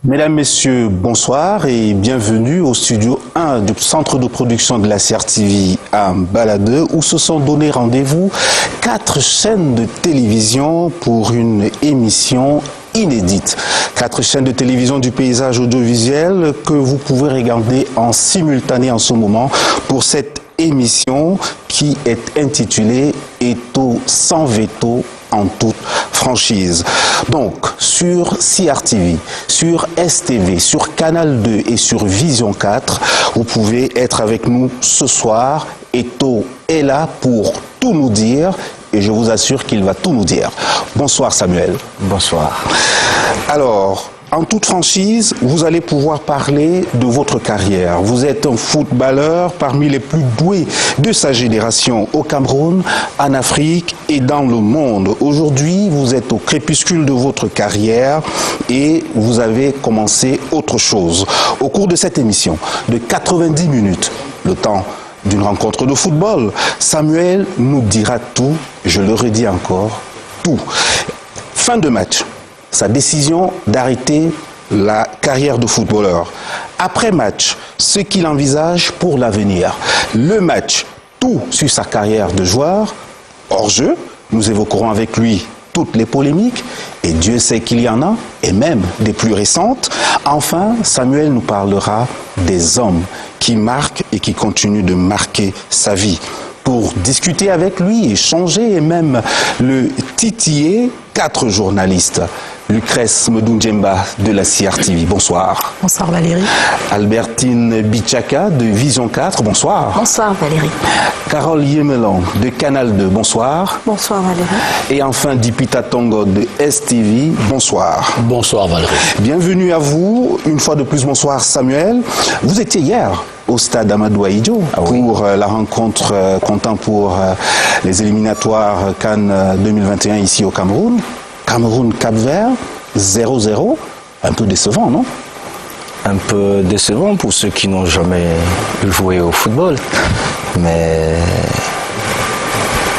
Mesdames, Messieurs, bonsoir et bienvenue au studio 1 du centre de production de la CRTV à Baladeux où se sont donné rendez-vous 4 chaînes de télévision pour une émission inédite. 4 chaînes de télévision du paysage audiovisuel que vous pouvez regarder en simultané en ce moment pour cette émission qui est intitulée Eto sans veto en toute franchise. Donc, sur CRTV, sur STV, sur Canal 2 et sur Vision 4, vous pouvez être avec nous ce soir. Eto est là pour tout nous dire et je vous assure qu'il va tout nous dire. Bonsoir Samuel. Bonsoir. Alors, en toute franchise, vous allez pouvoir parler de votre carrière. Vous êtes un footballeur parmi les plus doués de sa génération au Cameroun, en Afrique et dans le monde. Aujourd'hui, vous êtes au crépuscule de votre carrière et vous avez commencé autre chose. Au cours de cette émission de 90 minutes, le temps d'une rencontre de football, Samuel nous dira tout, je le redis encore, tout. Fin de match. Sa décision d'arrêter la carrière de footballeur. Après match, ce qu'il envisage pour l'avenir. Le match, tout sur sa carrière de joueur. Hors jeu, nous évoquerons avec lui toutes les polémiques, et Dieu sait qu'il y en a, et même des plus récentes. Enfin, Samuel nous parlera des hommes qui marquent et qui continuent de marquer sa vie. Pour discuter avec lui, échanger et même le titiller, 4 journalistes. Lucrèce Medunjemba de la CRTV, bonsoir. Bonsoir Valérie. Albertine Bichaka de Vision 4, bonsoir. Bonsoir Valérie. Carole Yemelon de Canal 2, bonsoir. Bonsoir Valérie. Et enfin Dipita Tongo de STV, bonsoir. Bonsoir Valérie. Bienvenue à vous, une fois de plus bonsoir Samuel. Vous étiez hier au stade Amadou Ahidjo pour la rencontre comptant pour les éliminatoires Cannes 2021 ici au Cameroun. Cameroun-Cap-Vert, 0-0, un peu décevant, non? Un peu décevant pour ceux qui n'ont jamais joué au football, mais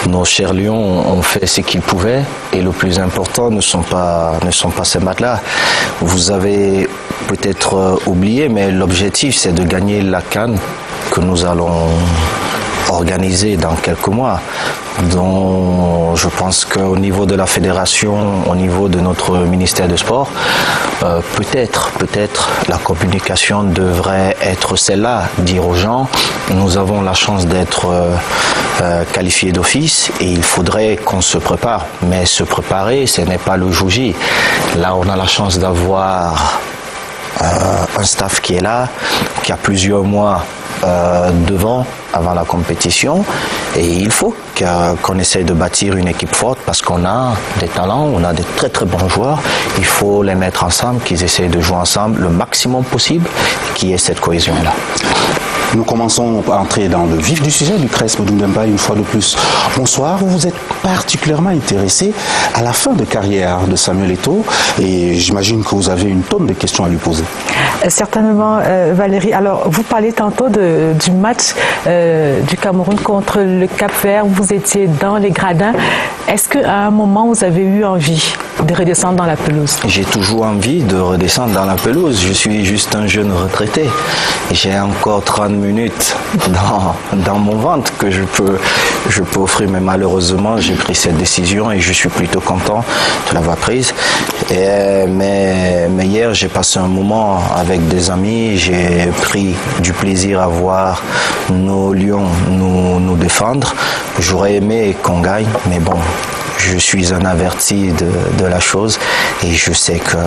nos chers Lions ont fait ce qu'ils pouvaient et le plus important ne sont pas ces matchs-là. Vous avez peut-être oublié, mais l'objectif c'est de gagner la CAN que nous allons organiser dans quelques mois. Donc, je pense qu'au niveau de la fédération, au niveau de notre ministère des Sports, peut-être la communication devrait être celle-là, dire aux gens, nous avons la chance d'être qualifiés d'office et il faudrait qu'on se prépare. Mais se préparer, ce n'est pas le jour J. Là, on a la chance d'avoir un staff qui est là, qui a plusieurs mois devant, avant la compétition, et il faut qu'on essaye de bâtir une équipe forte parce qu'on a des talents, on a des très très bons joueurs, il faut les mettre ensemble, qu'ils essayent de jouer ensemble le maximum possible, qu'il y ait cette cohésion-là. Nous commençons à entrer dans le vif du sujet, Lucrèce Medunjemba, une fois de plus. Bonsoir, vous êtes particulièrement intéressé à la fin de carrière de Samuel Eto'o et j'imagine que vous avez une tonne de questions à lui poser. Certainement, Valérie. Alors, vous parlez tantôt du match du Cameroun contre le Cap-Vert. Vous étiez dans les gradins. Est-ce qu'à un moment, vous avez eu envie de redescendre dans la pelouse? J'ai toujours envie de redescendre dans la pelouse. Je suis juste un jeune retraité. J'ai encore 30 minutes dans mon ventre que je peux offrir. Mais malheureusement, j'ai pris cette décision et je suis plutôt content de l'avoir prise. Mais hier, j'ai passé un moment avec des amis. J'ai pris du plaisir à voir nos Lions nous défendre. J'aurais aimé qu'on gagne, mais bon, je suis un averti de la chose et je sais que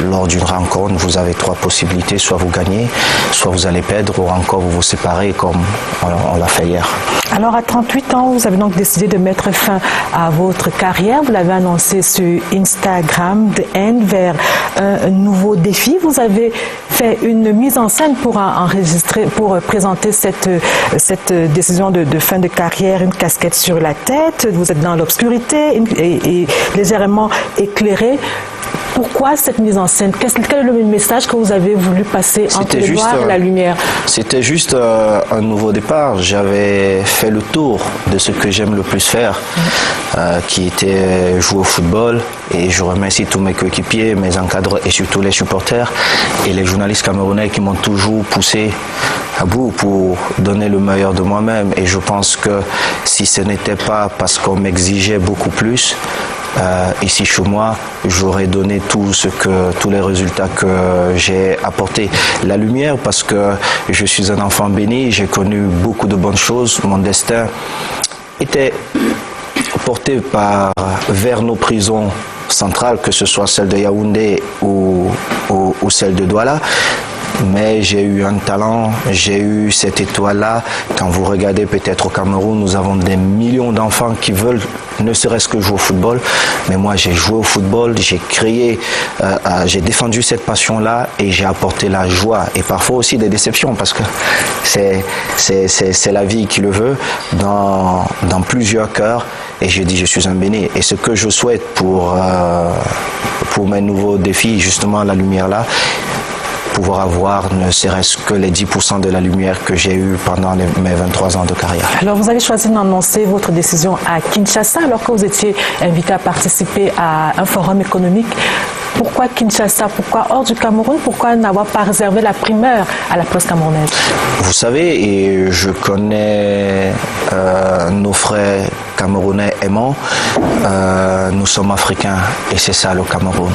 lors d'une rencontre, vous avez 3 possibilités, soit vous gagnez, soit vous allez perdre ou encore vous vous séparez comme on l'a fait hier. Alors à 38 ans, vous avez donc décidé de mettre fin à votre carrière. Vous l'avez annoncé sur Instagram, The End, vers un nouveau défi. Vous avez fait une mise en scène pour présenter cette décision de fin de carrière, une casquette sur la tête. Vous êtes dans l'obscurité et légèrement éclairé. Pourquoi cette mise en scène? Quel est le message que vous avez voulu passer entre le noir et la lumière? C'était juste un nouveau départ. J'avais fait le tour de ce que j'aime le plus faire, qui était jouer au football. Et je remercie tous mes coéquipiers, mes encadreurs et surtout les supporters et les journalistes camerounais qui m'ont toujours poussé à bout pour donner le meilleur de moi-même. Et je pense que si ce n'était pas parce qu'on m'exigeait beaucoup plus, ici chez moi, j'aurais donné tous les résultats que j'ai apportés. La lumière, parce que je suis un enfant béni, j'ai connu beaucoup de bonnes choses. Mon destin était porté vers nos prisons centrales, que ce soit celle de Yaoundé ou celle de Douala. Mais j'ai eu un talent, j'ai eu cette étoile-là. Quand vous regardez peut-être au Cameroun, nous avons des millions d'enfants qui veulent ne serait-ce que jouer au football. Mais moi, j'ai joué au football, j'ai créé, j'ai défendu cette passion-là et j'ai apporté la joie et parfois aussi des déceptions parce que c'est la vie qui le veut dans plusieurs cœurs. Et je dis, je suis un béni. Et ce que je souhaite pour mes nouveaux défis, justement la lumière-là, pouvoir avoir ne serait-ce que les 10% de la lumière que j'ai eue pendant mes 23 ans de carrière. Alors vous avez choisi d'annoncer votre décision à Kinshasa alors que vous étiez invité à participer à un forum économique. Pourquoi Kinshasa? Pourquoi hors du Cameroun? Pourquoi n'avoir pas réservé la primeur à la presse camerounaise? Vous savez, et je connais nos frères camerounais aimants, nous sommes africains et c'est ça le Cameroun.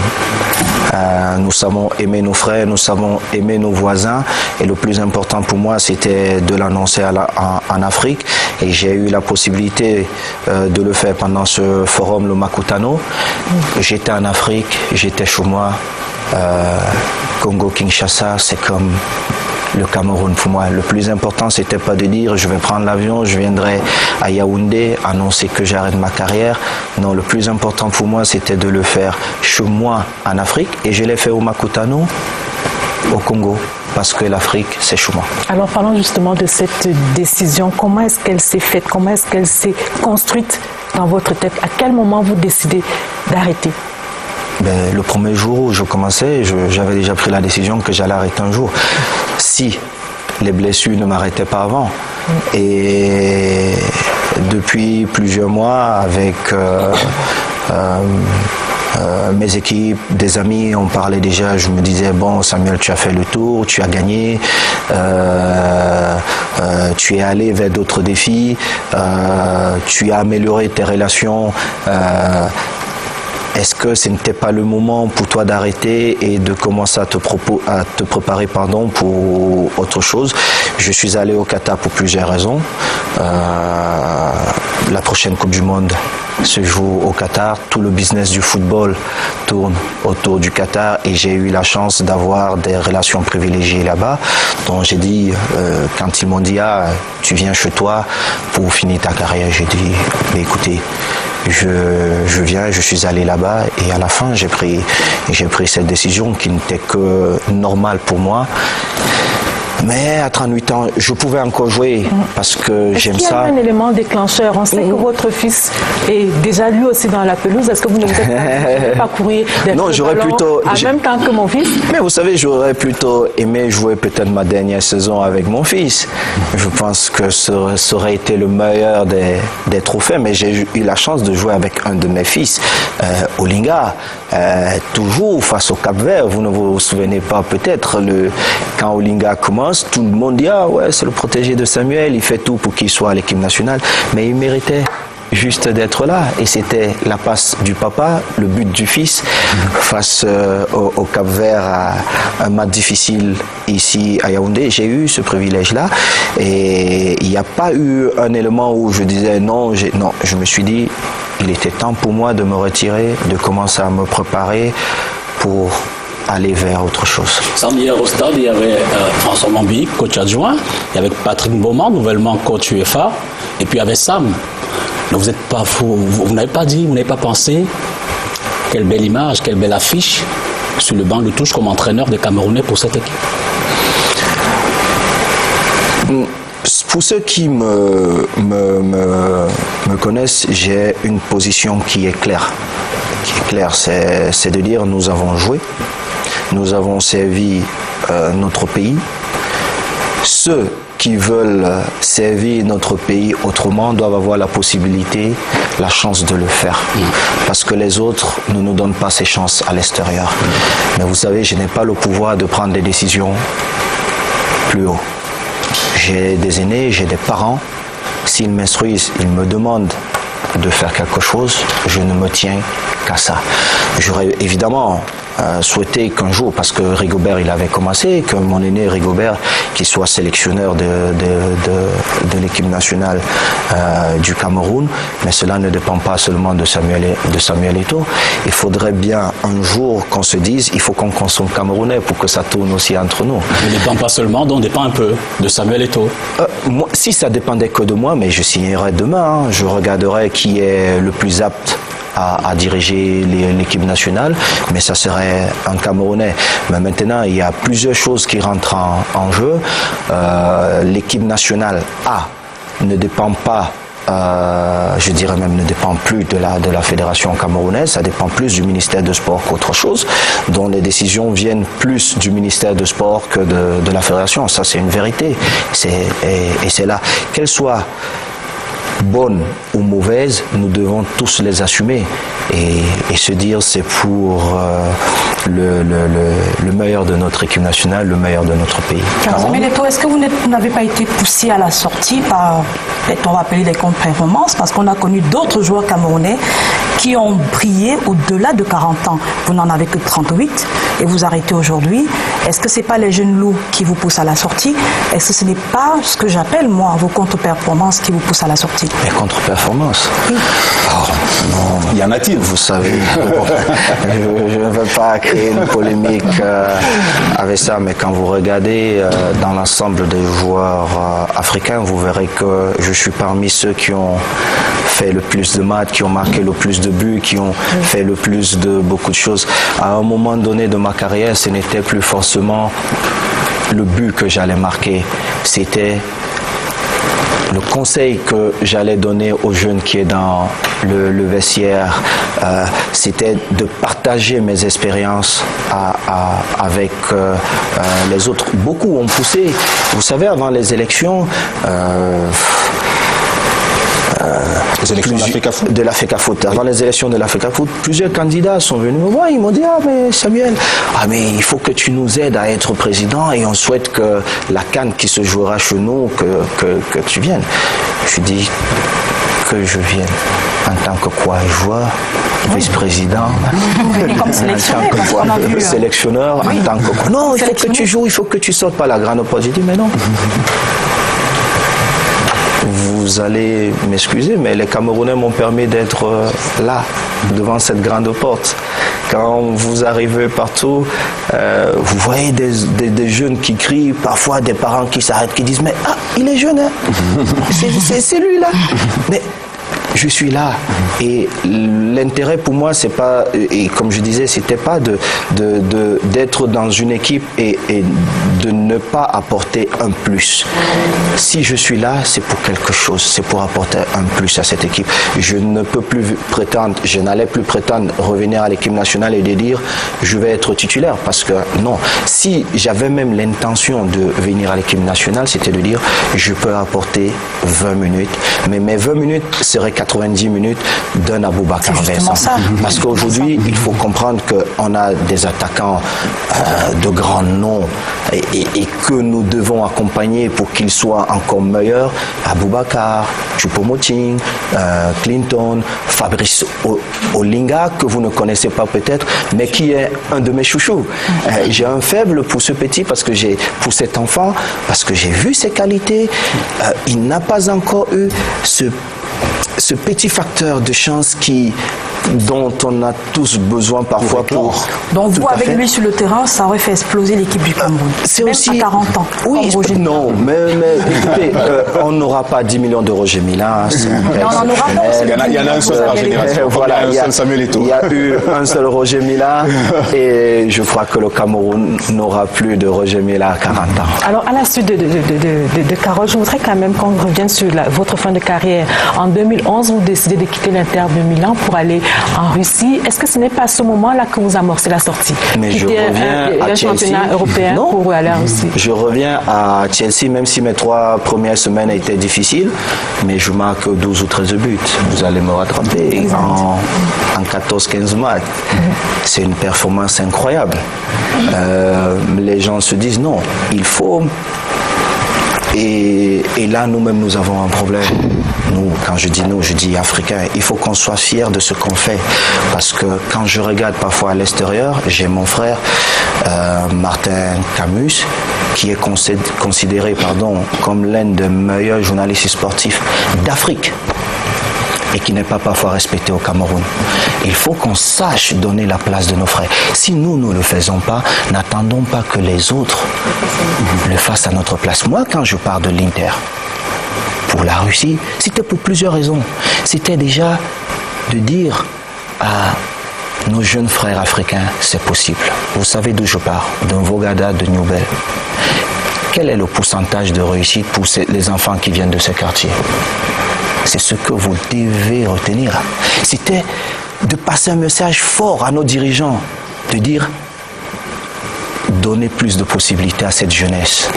Nous savons aimer nos frères, nous savons aimer nos voisins et le plus important pour moi c'était de l'annoncer en Afrique et j'ai eu la possibilité de le faire pendant ce forum, le Makutano. J'étais en Afrique, j'étais chez moi, Congo-Kinshasa, c'est comme le Cameroun pour moi. Le plus important, c'était pas de dire je vais prendre l'avion, je viendrai à Yaoundé, annoncer que j'arrête ma carrière. Non, le plus important pour moi, c'était de le faire chez moi en Afrique et je l'ai fait au Makutano, au Congo, parce que l'Afrique, c'est chez moi. Alors parlons justement de cette décision. Comment est-ce qu'elle s'est faite? Comment est-ce qu'elle s'est construite dans votre tête? À quel moment vous décidez d'arrêter? Le premier jour où je commençais, j'avais déjà pris la décision que j'allais arrêter un jour. Si les blessures ne m'arrêtaient pas avant. Et depuis plusieurs mois, avec mes équipes, des amis, on parlait déjà, je me disais, bon Samuel, tu as fait le tour, tu as gagné, tu es allé vers d'autres défis, tu as amélioré tes relations. Est-ce que ce n'était pas le moment pour toi d'arrêter et de commencer à te préparer pour autre chose? Je suis allé au Qatar pour plusieurs raisons. La prochaine Coupe du Monde se joue au Qatar. Tout le business du football tourne autour du Qatar et j'ai eu la chance d'avoir des relations privilégiées là-bas. Donc j'ai dit, quand ils m'ont dit, tu viens chez toi pour finir ta carrière, j'ai dit, écoutez, je viens, je suis allé là-bas et à la fin j'ai pris cette décision qui n'était que normale pour moi. Mais à 38 ans, je pouvais encore jouer parce que j'aime ça. Est-ce qu'il y a un élément déclencheur? On sait que votre fils est déjà lui aussi dans la pelouse. Est-ce que vous ne vous pas courir Non, j'aurais plutôt... En même temps que mon fils? Mais vous savez, j'aurais plutôt aimé jouer peut-être ma dernière saison avec mon fils. Je pense que ça aurait été le meilleur des trophées. Mais j'ai eu la chance de jouer avec un de mes fils, Olinga, toujours face au Cap-Vert. Vous ne vous souvenez pas peut-être, quand Olinga commence, tout le monde dit ouais, c'est le protégé de Samuel, il fait tout pour qu'il soit à l'équipe nationale, mais il méritait juste d'être là et c'était la passe du papa, le but du fils face au Cap-Vert à un match difficile ici à Yaoundé. J'ai eu ce privilège-là et il n'y a pas eu un élément où je disais non, je me suis dit il était temps pour moi de me retirer, de commencer à me préparer pour aller vers autre chose. Hier au stade, il y avait François Mambi, coach adjoint, il y avait Patrick Beaumont, nouvellement coach UEFA, et puis il y avait Sam. Donc vous n'êtes pas fou, vous n'avez pas dit, vous n'avez pas pensé, quelle belle image, quelle belle affiche sur le banc de touche comme entraîneur des Camerounais pour cette équipe. Pour ceux qui me connaissent, j'ai une position qui est claire. qui est clair, c'est de dire nous avons joué, nous avons servi notre pays. Ceux qui veulent servir notre pays autrement doivent avoir la possibilité, la chance de le faire. Parce que les autres ne nous donnent pas ces chances à l'extérieur. Mais vous savez, je n'ai pas le pouvoir de prendre des décisions plus haut. J'ai des aînés, j'ai des parents. S'ils m'instruisent, ils me demandent de faire quelque chose, je ne me tiens qu'à ça. J'aurais évidemment souhaité qu'un jour, parce que Rigobert il avait commencé, que mon aîné Rigobert, qui soit sélectionneur de l'équipe nationale du Cameroun, mais cela ne dépend pas seulement de Samuel Eto'o. Il faudrait bien un jour qu'on se dise, il faut qu'on consomme camerounais pour que ça tourne aussi entre nous. Il ne dépend pas seulement, donc on dépend un peu de Samuel Eto'o. Moi, si ça dépendait que de moi, mais je signerais demain, je regarderais qui est le plus apte à diriger l'équipe nationale, mais ça serait un Camerounais. Mais maintenant, il y a plusieurs choses qui rentrent en jeu. L'équipe nationale ne dépend pas, je dirais même ne dépend plus de la fédération camerounaise, ça dépend plus du ministère de Sport qu'autre chose, dont les décisions viennent plus du ministère de Sport que de la fédération. Ça, c'est une vérité. Et c'est là. Qu'elle soit bonnes ou mauvaises, nous devons tous les assumer et se dire c'est pour le meilleur de notre équipe nationale, le meilleur de notre pays. Samuel Eto'o, est-ce que vous n'avez pas été poussé à la sortie par, on va appeler les contre-performances, parce qu'on a connu d'autres joueurs camerounais qui ont brillé au-delà de 40 ans. Vous n'en avez que 38 et vous arrêtez aujourd'hui. Est-ce que ce n'est pas les jeunes loups qui vous poussent à la sortie? Est-ce que ce n'est pas ce que j'appelle, moi, vos contre-performances qui vous poussent à la sortie? Les contre-performances? Oui. Oh, non. Y en a-t-il? Vous savez, je ne veux pas créer une polémique avec ça, mais quand vous regardez dans l'ensemble des joueurs africains, vous verrez que je suis parmi ceux qui ont fait le plus de matchs, qui ont marqué le plus de buts, qui ont fait le plus de beaucoup de choses. À un moment donné de ma carrière, ce n'était plus forcément le but que j'allais marquer, c'était le conseil que j'allais donner aux jeunes qui est dans le vestiaire, c'était de partager mes expériences avec les autres. Beaucoup ont poussé. Vous savez, avant les élections, les élections de la FECAFOOT. Avant les élections de la FECAFOOT, plusieurs candidats sont venus me voir. Ils m'ont dit, mais Samuel, mais il faut que tu nous aides à être président et on souhaite que la CAN qui se jouera chez nous, que tu viennes. Je dis que je vienne en tant que quoi, joueur, vice-président, comme sélectionneur, parce qu'on a vu, sélectionneur, en tant que quoi. Non, il faut que tu joues, il faut que tu sortes par la grande porte. J'ai dit, mais non. Vous allez m'excuser, mais les Camerounais m'ont permis d'être là, devant cette grande porte. Quand vous arrivez partout, vous voyez des jeunes qui crient, parfois des parents qui s'arrêtent, qui disent « Mais il est jeune, hein. C'est lui là !» Mais je suis là et l'intérêt pour moi c'est pas, et comme je disais, c'était pas d'être dans une équipe et de ne pas apporter un plus. Si je suis là, c'est pour quelque chose, c'est pour apporter un plus à cette équipe. Je ne peux plus prétendre, je n'allais plus prétendre revenir à l'équipe nationale et de dire je vais être titulaire, parce que non. Si j'avais même l'intention de venir à l'équipe nationale, c'était de dire je peux apporter 20 minutes, mais mes 20 minutes seraient 90 minutes d'un Aboubacar Vincent. Parce qu'aujourd'hui, il faut comprendre qu'on a des attaquants de grands noms et que nous devons accompagner pour qu'ils soient encore meilleurs. Aboubacar, Choupo-Moting, Clinton, Fabrice Olinga, que vous ne connaissez pas peut-être, mais qui est un de mes chouchous. J'ai un faible pour ce petit, pour cet enfant, parce que j'ai vu ses qualités. Il n'a pas encore eu ce petit facteur de chance dont on a tous besoin parfois pour... Donc vous, avec lui sur le terrain, ça aurait fait exploser l'équipe du Cameroun. C'est même aussi... à 40 ans. Oui, non, mais écoutez, on n'aura pas 10 millions de Roger Mila. Mais on n'en aura pas. Il y en a un seul par génération. Voilà, il y a un seul Samuel Eto'o. Il y a eu un seul Roger Mila et je crois que le Cameroun n'aura plus de Roger Mila à 40 ans. Alors, à la suite de Carole, je voudrais quand même qu'on revienne sur votre fin de carrière. En 2011, vous décidez de quitter l'Inter de Milan pour aller en Russie. Est-ce que ce n'est pas à ce moment-là que vous amorcez la sortie? Mais je reviens à le championnat Chelsea. européen Non. pour aller en Russie. Je reviens à Chelsea, même si mes 3 premières semaines étaient difficiles, mais je marque 12 ou 13 buts. Vous allez me rattraper en 14-15 matchs. C'est une performance incroyable. Les gens se disent non, il faut... Et là, nous-mêmes, nous avons un problème. Nous, quand je dis nous, je dis africains. Il faut qu'on soit fiers de ce qu'on fait. Parce que quand je regarde parfois à l'extérieur, j'ai mon frère, Martin Camus, qui est considéré comme l'un des meilleurs journalistes sportifs d'Afrique. Et qui n'est pas parfois respecté au Cameroun. Il faut qu'on sache donner la place de nos frères. Si nous ne le faisons pas, n'attendons pas que les autres le fassent à notre place. Moi, quand je pars de l'Inter pour la Russie, c'était pour plusieurs raisons. C'était déjà de dire à nos jeunes frères africains, c'est possible. Vous savez d'où je pars, d'un Vogada de Newbel. Quel est le pourcentage de réussite pour les enfants qui viennent de ce quartier? C'est ce que vous devez retenir. C'était de passer un message fort à nos dirigeants, de dire, donnez plus de possibilités à cette jeunesse.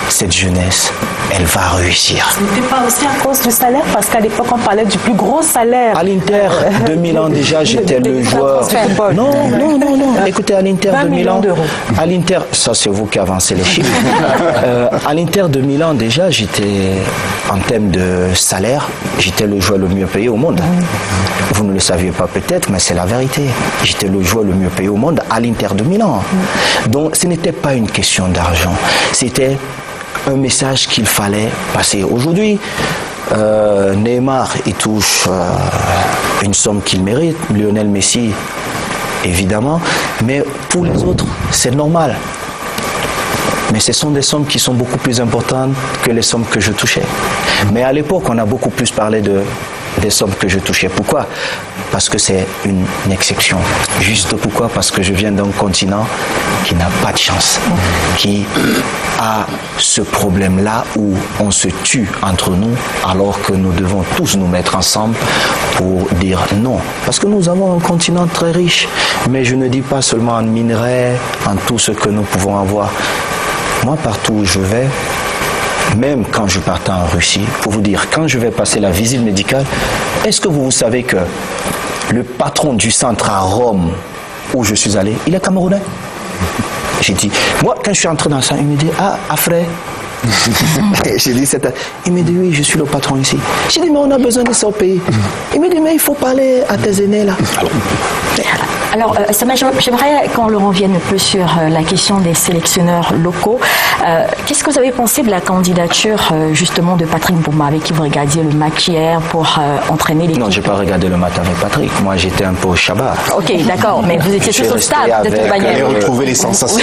Cette jeunesse, elle va réussir. Ce n'était pas aussi à cause du salaire, parce qu'à l'époque, on parlait du plus gros salaire. À l'Inter de Milan, déjà, j'étais le joueur... Non. Écoutez, à l'Inter de Milan... À l'Inter, ça c'est vous qui avancez les chiffres. À l'Inter de Milan, déjà, j'étais, en termes de salaire, j'étais le joueur le mieux payé au monde. Vous ne le saviez pas peut-être, mais c'est la vérité. J'étais le joueur le mieux payé au monde à l'Inter de Milan. Donc, ce n'était pas une question d'argent. C'était un message qu'il fallait passer. Aujourd'hui, Neymar, il touche une somme qu'il mérite. Lionel Messi, évidemment. Mais pour les autres, c'est normal. Mais ce sont des sommes qui sont beaucoup plus importantes que les sommes que je touchais. Mais à l'époque, on a beaucoup plus parlé des sommes que je touchais. Pourquoi? Parce que c'est une exception. Juste pourquoi? Parce que je viens d'un continent qui n'a pas de chance, qui a ce problème-là où on se tue entre nous alors que nous devons tous nous mettre ensemble pour dire non. Parce que nous avons un continent très riche, mais je ne dis pas seulement en minerais, en tout ce que nous pouvons avoir. Moi, partout où je vais, même quand je partais en Russie, pour vous dire, quand je vais passer la visite médicale, est-ce que vous savez que le patron du centre à Rome où je suis allé, il est camerounais? J'ai dit, moi, quand je suis entré dans ça, il me dit, ah, Afré. J'ai dit, il me dit, oui, je suis le patron ici. J'ai dit, mais on a besoin de ça au pays. Il me dit, mais il faut parler à tes aînés là. Alors, j'aimerais qu'on le revienne un peu sur la question des sélectionneurs locaux. Qu'est-ce que vous avez pensé de la candidature justement de Patrick Mboma, avec qui vous regardiez le match hier pour entraîner l'équipe? Non, je n'ai pas regardé le match avec Patrick. Moi, j'étais un peu au Shabbat. Ok, d'accord, mais vous étiez tous au stade de toute manière. Et retrouver les sensations.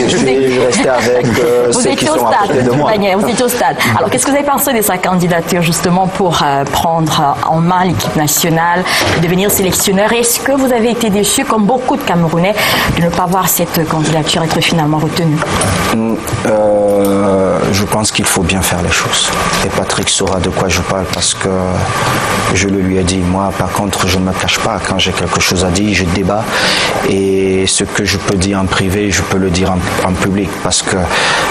Je suis resté avec ceux qui sont à côté de moi. Vous étiez au stade. Alors, qu'est-ce que vous avez pensé de sa candidature justement pour prendre en main l'équipe nationale, devenir sélectionneur? Est-ce que vous avez été déçu, comme beaucoup de Camerounais, de ne pas voir cette candidature être finalement retenue? Je pense qu'il faut bien faire les choses. Et Patrick saura de quoi je parle parce que je le lui ai dit. Moi, par contre, je ne me cache pas. Quand j'ai quelque chose à dire, je débat. Et ce que je peux dire en privé, je peux le dire en public parce que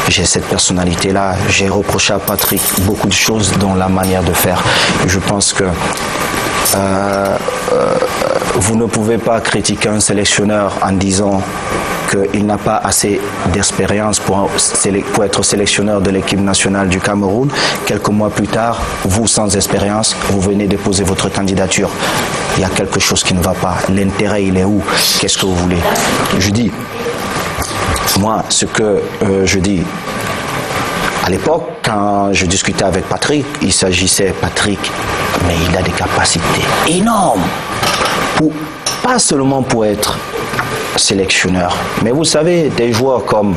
j'ai cette personnalité-là. J'ai reproché à Patrick beaucoup de choses dans la manière de faire. Je pense que vous ne pouvez pas critiquer un sélectionneur en disant qu'il n'a pas assez d'expérience pour être sélectionneur de l'équipe nationale du Cameroun. Quelques mois plus tard, vous sans expérience, vous venez déposer votre candidature. Il y a quelque chose qui ne va pas. L'intérêt, il est où? Qu'est-ce que vous voulez? Je dis, moi, ce que je dis, à l'époque, quand je discutais avec Patrick, il s'agissait, Patrick, mais il a des capacités énormes, pas seulement pour être sélectionneur, mais vous savez, des joueurs comme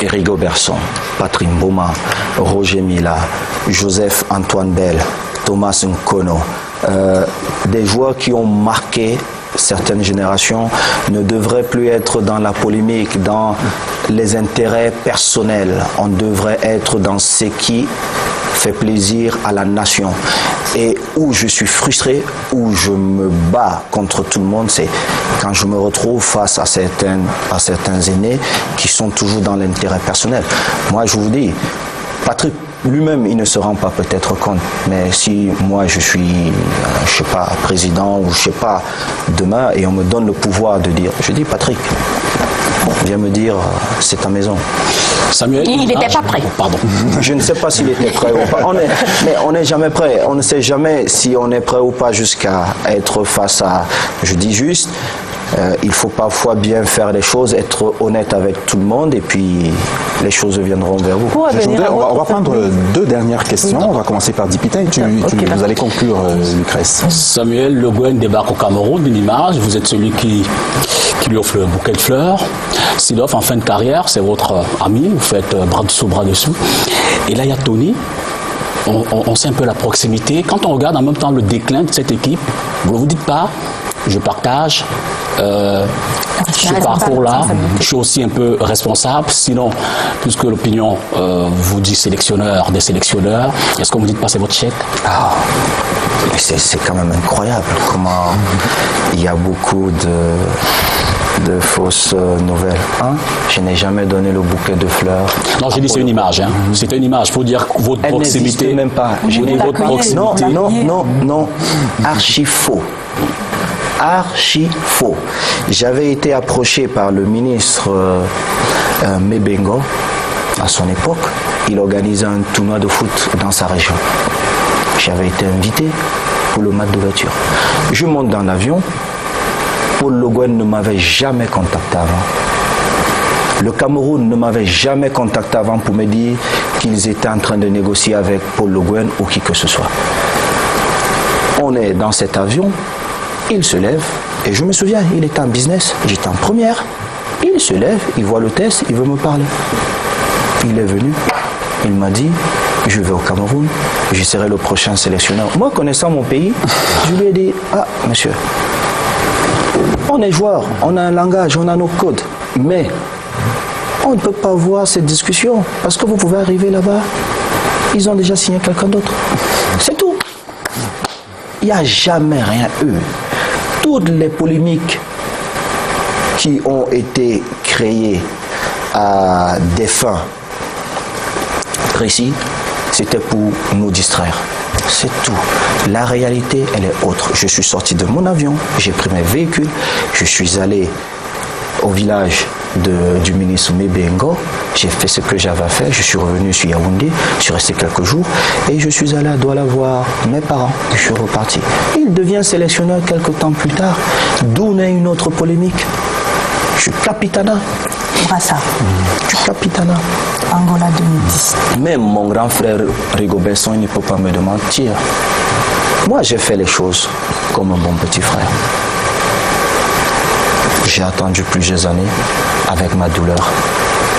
Eric Oberson, Patrick Mboma, Roger Mila, Joseph Antoine Bell, Thomas Nkono, des joueurs qui ont marqué certaines générations, ne devraient plus être dans la polémique, dans les intérêts personnels. On devrait être dans ce qui fait plaisir à la nation. Et où je suis frustré, où je me bats contre tout le monde, c'est quand je me retrouve face à certains aînés qui sont toujours dans l'intérêt personnel. Moi, je vous dis, Patrick lui-même, il ne se rend pas peut-être compte, mais si moi je suis, je sais pas, président ou je sais pas, demain, et on me donne le pouvoir de dire, je dis Patrick, viens me dire, c'est ta maison. Samuel, il n'était pas prêt. Pardon. Je ne sais pas s'il était prêt ou pas. Mais on n'est jamais prêt. On ne sait jamais si on est prêt ou pas jusqu'à être face à, je dis juste, il faut parfois bien faire les choses, être honnête avec tout le monde et puis les choses viendront vers vous. On va prendre deux dernières questions. On va commencer par Dipita et vous allez conclure, Lucrèce. Samuel Le Guen débarque au Cameroun d'une image. Vous êtes celui qui lui offre le bouquet de fleurs. S'il offre en fin de carrière, c'est votre ami. Vous faites bras dessous, bras dessous. Et là, il y a Tony. On sait un peu la proximité. Quand on regarde en même temps le déclin de cette équipe, vous ne vous dites pas, je partage ce parcours-là, je suis aussi un peu responsable. Sinon, puisque l'opinion vous dit sélectionneur des sélectionneurs, est-ce que vous ne dites pas c'est votre chèque? C'est quand même incroyable comment il y a beaucoup de fausses nouvelles. Je n'ai jamais donné le bouquet de fleurs. Non, j'ai dit c'est une image. C'était une image. Il faut dire votre Elle proximité. n'existe même pas. J'ai dit votre proximité. Non. Archi faux. Archi faux. J'avais été approché par le ministre Mebengo à son époque. Il organisait un tournoi de foot dans sa région. J'avais été invité pour le match d'ouverture. Je monte dans l'avion. Paul Le Guen ne m'avait jamais contacté avant. Le Cameroun ne m'avait jamais contacté avant pour me dire qu'ils étaient en train de négocier avec Paul Le Guen ou qui que ce soit. On est dans cet avion, il se lève, et je me souviens, il était en business, j'étais en première. Il se lève, il voit le test, il veut me parler. Il est venu, il m'a dit, je vais au Cameroun, je serai le prochain sélectionneur. Moi, connaissant mon pays, je lui ai dit, monsieur, on est joueurs, on a un langage, on a nos codes, mais on ne peut pas voir cette discussion parce que vous pouvez arriver là-bas, ils ont déjà signé quelqu'un d'autre. C'est tout. Il n'y a jamais rien eu. Toutes les polémiques qui ont été créées à des fins précises, c'était pour nous distraire. C'est tout. La réalité, elle est autre. Je suis sorti de mon avion, j'ai pris mes véhicules, je suis allé au village du ministre Mebengo, j'ai fait ce que j'avais à faire, je suis revenu sur Yaoundé, je suis resté quelques jours et je suis allé à Douala voir mes parents, je suis reparti. Il devient sélectionneur quelques temps plus tard, d'où naît une autre polémique. Je suis capitana. Brassa. Je suis capitana. Angola 2010. Même mon grand frère Rigobert Song, il ne peut pas me mentir. Moi, j'ai fait les choses comme un bon petit frère. J'ai attendu plusieurs années avec ma douleur,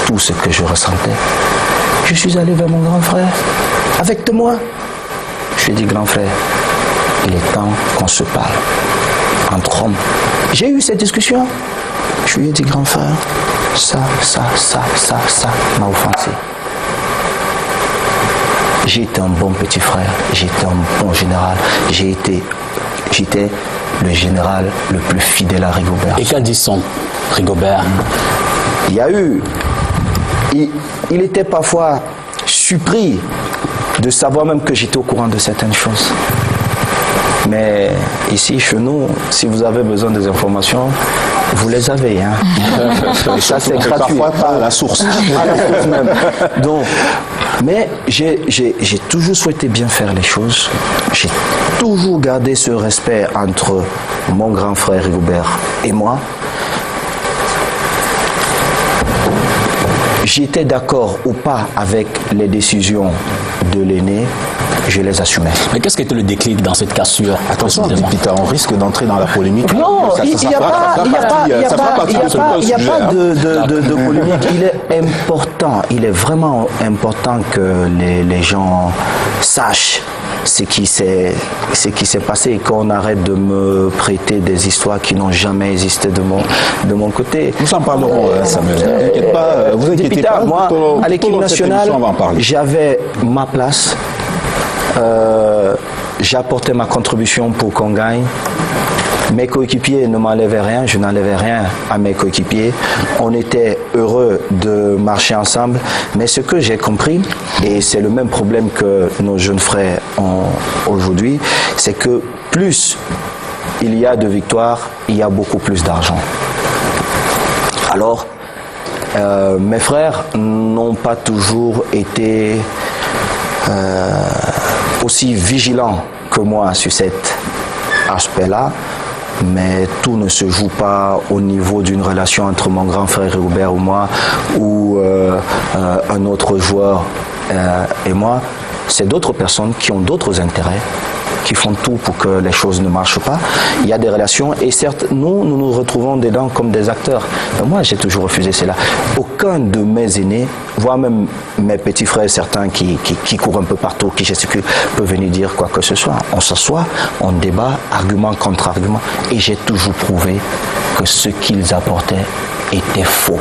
tout ce que je ressentais. Je suis allé vers mon grand frère, avec moi. Je lui ai dit, grand frère, il est temps qu'on se parle entre hommes. J'ai eu cette discussion. Je lui ai dit, grand frère, ça m'a offensé. J'ai été un bon petit frère, j'ai été un bon général, j'étais le général le plus fidèle à Rigobert. Et qu'a dit son Rigobert? Il y a eu... Il était parfois surpris de savoir même que j'étais au courant de certaines choses. Mais ici, chez nous, si vous avez besoin des informations, vous les avez. Et ça, c'est gratuit. Parfois pas à la source. À la source même. Donc, mais j'ai toujours souhaité bien faire les choses. J'ai toujours gardé ce respect entre mon grand frère Rigobert et moi. J'étais d'accord ou pas avec les décisions de l'aîné, je les assumais. Mais qu'est-ce qui était le déclic dans cette cassure? Attention, Peter, on risque d'entrer dans la polémique. Non, il n'y a pas de polémique. Il est important, il est vraiment important que les gens sachent ce qui s'est passé et qu'on arrête de me prêter des histoires qui n'ont jamais existé de mon côté. Nous en parlerons, Samuel. Vous inquiétez pas. Moi, à l'équipe nationale, j'avais ma place. j'ai apporté ma contribution pour qu'on gagne. Mes coéquipiers ne m'enlevaient rien, je n'enlevais rien à mes coéquipiers. On était heureux de marcher ensemble. Mais ce que j'ai compris, et c'est le même problème que nos jeunes frères ont aujourd'hui, c'est que plus il y a de victoires, il y a beaucoup plus d'argent. Alors, mes frères n'ont pas toujours été aussi vigilants que moi sur cet aspect-là. Mais tout ne se joue pas au niveau d'une relation entre mon grand frère Rigobert ou moi, ou un autre joueur et moi. C'est d'autres personnes qui ont d'autres intérêts, qui font tout pour que les choses ne marchent pas. Il y a des relations et certes, nous nous retrouvons dedans comme des acteurs. Mais moi, j'ai toujours refusé cela. Aucun de mes aînés, voire même mes petits frères, certains qui courent un peu partout, qui gesticulent, peuvent venir dire quoi que ce soit. On s'assoit, on débat, argument contre argument. Et j'ai toujours prouvé que ce qu'ils apportaient était faux.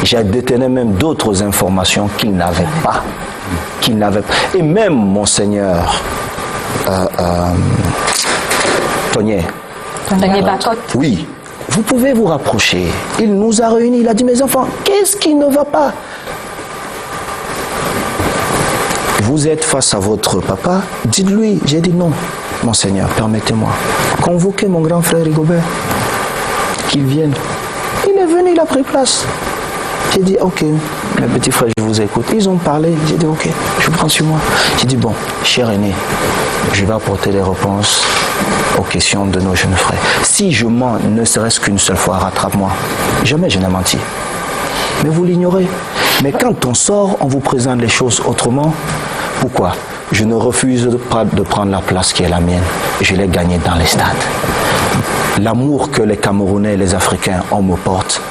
J'ai détenu même d'autres informations qu'ils n'avaient pas. Et même Monseigneur Tonier Bacotte. Oui, vous pouvez vous rapprocher. Il nous a réunis, il a dit, mes enfants, qu'est-ce qui ne va pas? Vous êtes face à votre papa, dites-lui. J'ai dit non, Monseigneur, permettez-moi. Convoquez mon grand frère Rigobert, qu'il vienne. Il est venu, il a pris place. J'ai dit, ok, mes petits frères, je vous écoute. Ils ont parlé, j'ai dit, ok, je prends sur moi. J'ai dit, bon, cher aîné, je vais apporter les réponses aux questions de nos jeunes frères. Si je mens, ne serait-ce qu'une seule fois, rattrape-moi. Jamais je n'ai menti. Mais vous l'ignorez. Mais quand on sort, on vous présente les choses autrement. Pourquoi? Je ne refuse pas de prendre la place qui est la mienne. Je l'ai gagnée dans les stades. L'amour que les Camerounais et les Africains en me portent,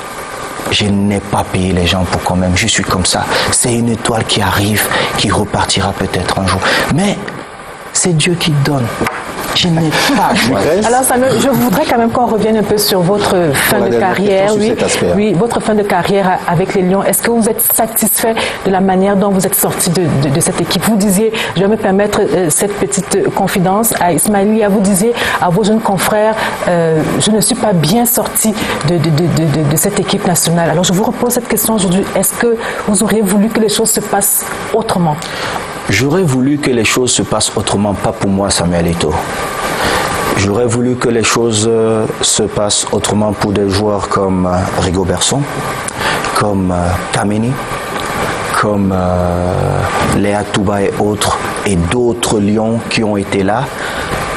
je n'ai pas payé les gens pour quand même. Je suis comme ça. C'est une étoile qui arrive, qui repartira peut-être un jour. Mais c'est Dieu qui donne. Je n'ai pas. Alors Samuel, je voudrais quand même qu'on revienne un peu sur votre fin de carrière. Oui, votre fin de carrière avec les Lions. Est-ce que vous êtes satisfait de la manière dont vous êtes sorti de cette équipe? Vous disiez, je vais me permettre cette petite confidence à Ismaïlia, vous disiez à vos jeunes confrères, je ne suis pas bien sorti de cette équipe nationale. Alors je vous repose cette question aujourd'hui. Est-ce que vous auriez voulu que les choses se passent autrement? J'aurais voulu que les choses se passent autrement, pas pour moi, Samuel Eto'o. J'aurais voulu que les choses se passent autrement pour des joueurs comme Rigobertson, comme Kameni, comme Léa Touba et autres, et d'autres Lions qui ont été là,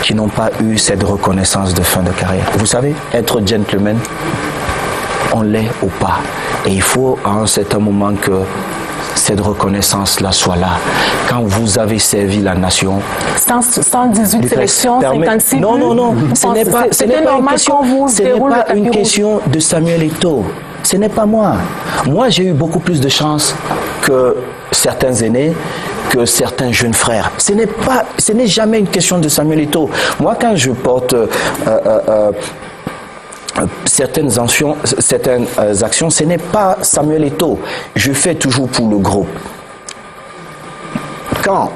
qui n'ont pas eu cette reconnaissance de fin de carrière. Vous savez, être gentleman, on l'est ou pas. Et il faut à un certain moment que cette reconnaissance-là soit là. Quand vous avez servi la nation... 118 sélections, 56 Non, ce n'est pas une question de Samuel Eto'o. Ce n'est pas moi. Moi, j'ai eu beaucoup plus de chance que certains aînés, que certains jeunes frères. Ce n'est jamais une question de Samuel Eto'o. Moi, quand je porte... certaines actions, ce n'est pas Samuel Eto'o. Je fais toujours pour le groupe. Quand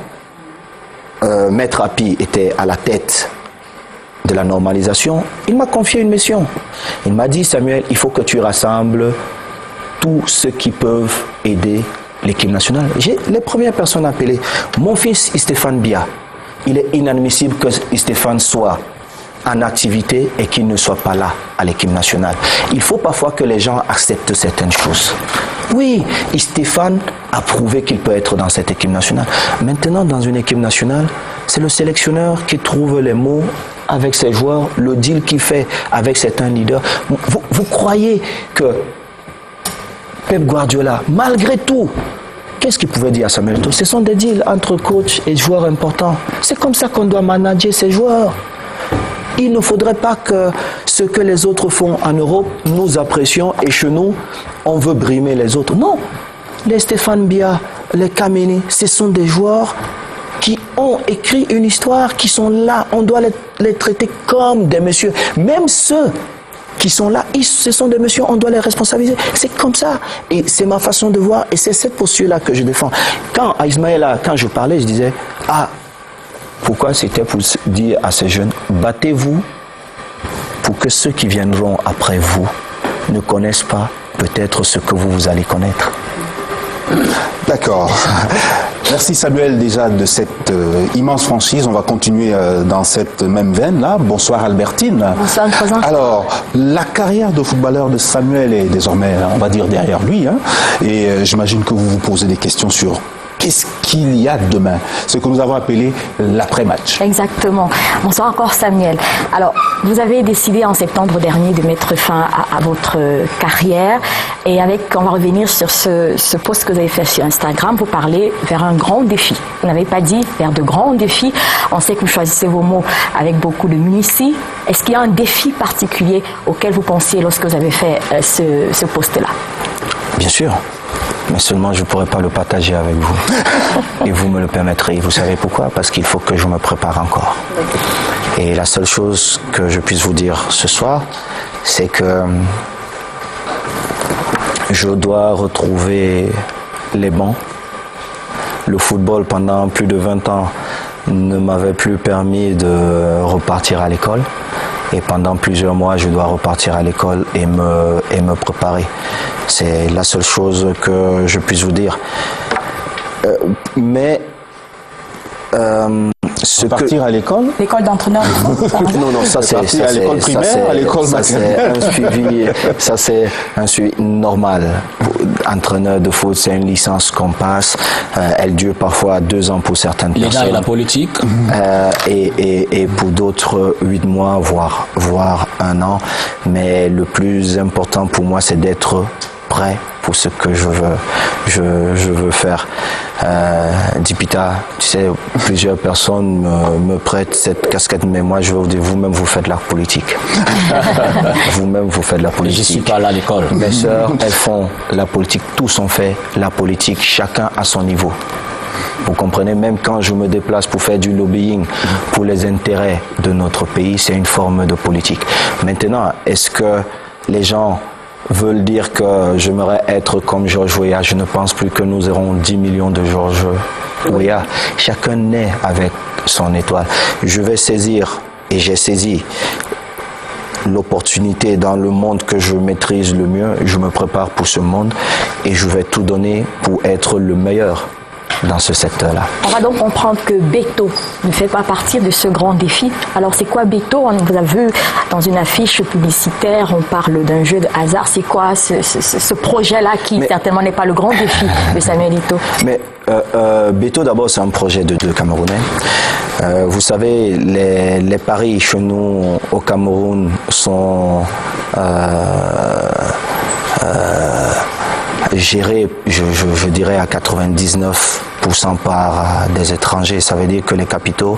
Maître Api était à la tête de la normalisation, il m'a confié une mission. Il m'a dit, Samuel, il faut que tu rassembles tous ceux qui peuvent aider l'équipe nationale. J'ai les premières personnes appelées. Mon fils Stéphane Bia, il est inadmissible que Stéphane soit en activité et qu'il ne soit pas là à l'équipe nationale. Il faut parfois que les gens acceptent certaines choses. Oui, Stéphane a prouvé qu'il peut être dans cette équipe nationale. Maintenant, dans une équipe nationale, c'est le sélectionneur qui trouve les mots avec ses joueurs, le deal qu'il fait avec certains leaders. Vous croyez que Pep Guardiola, malgré tout, qu'est-ce qu'il pouvait dire à Samuel Eto'o? Ce sont des deals entre coach et joueurs importants. C'est comme ça qu'on doit manager ces joueurs. Il ne faudrait pas que ce que les autres font en Europe, nous apprécions et chez nous, on veut brimer les autres. Non, les Stéphane Bia, les Kameni, ce sont des joueurs qui ont écrit une histoire, qui sont là. On doit les traiter comme des messieurs. Même ceux qui sont là, ce sont des messieurs, on doit les responsabiliser. C'est comme ça. Et c'est ma façon de voir et c'est cette posture-là que je défends. Quand à Ismaïla, quand je parlais, je disais, Pourquoi? C'était pour dire à ces jeunes, battez-vous pour que ceux qui viendront après vous ne connaissent pas peut-être ce que vous allez connaître. D'accord. Merci Samuel déjà de cette immense franchise. On va continuer dans cette même veine-là. Bonsoir Albertine. Bonsoir, présent. Alors, la carrière de footballeur de Samuel est désormais, on va dire, derrière lui. Hein, et j'imagine que vous vous posez des questions sur qu'est-ce qu'il y a demain, ce que nous avons appelé l'après-match. Exactement. Bonsoir encore Samuel. Alors, vous avez décidé en septembre dernier de mettre fin à votre carrière et on va revenir sur ce post que vous avez fait sur Instagram, vous parlez vers un grand défi. Vous n'avez pas dit vers de grands défis. On sait que vous choisissez vos mots avec beaucoup de minutie. Est-ce qu'il y a un défi particulier auquel vous pensiez lorsque vous avez fait ce post-là? Bien sûr. Mais seulement je ne pourrai pas le partager avec vous. Et vous me le permettrez. Vous savez pourquoi? Parce qu'il faut que je me prépare encore. Et la seule chose que je puisse vous dire ce soir, c'est que je dois retrouver les bancs. Le football, pendant plus de 20 ans, ne m'avait plus permis de repartir à l'école. Et pendant plusieurs mois, je dois repartir à l'école et me préparer. C'est la seule chose que je puisse vous dire. Partir à l'école? L'école d'entraîneur. Non, ça c'est à l'école primaire, à l'école maternelle. Ça c'est un suivi normal. Entraîneur de foot, c'est une licence qu'on passe. Elle dure parfois 2 ans pour certaines personnes. L'État et la politique. Et pour d'autres 8 mois, voire 1 an. Mais le plus important pour moi, c'est d'être prêt pour ce que je veux faire. Dipita, tu sais, plusieurs personnes me prêtent cette casquette, mais moi je veux vous dire, vous-même vous faites la politique. Vous-même vous faites la politique. Je ne suis pas là à l'école. Mes sœurs, elles font la politique, tous ont fait la politique, chacun à son niveau. Vous comprenez, même quand je me déplace pour faire du lobbying pour les intérêts de notre pays, c'est une forme de politique. Maintenant, est-ce que les gens veulent dire que j'aimerais être comme Georges Weah? Je ne pense plus que nous aurons 10 millions de Georges Weah. Chacun naît avec son étoile. Je vais saisir, et j'ai saisi, l'opportunité dans le monde que je maîtrise le mieux. Je me prépare pour ce monde et je vais tout donner pour être le meilleur dans ce secteur-là. On va donc comprendre que Beto ne fait pas partie de ce grand défi. Alors c'est quoi Beto? On vous a vu dans une affiche publicitaire, on parle d'un jeu de hasard. C'est quoi ce projet-là qui certainement n'est pas le grand défi de Samuel Eto'o? Mais Beto, d'abord, c'est un projet de Camerounais. Vous savez, les paris chez nous au Cameroun sont gérés, je dirais, à 99% par des étrangers. Ça veut dire que les capitaux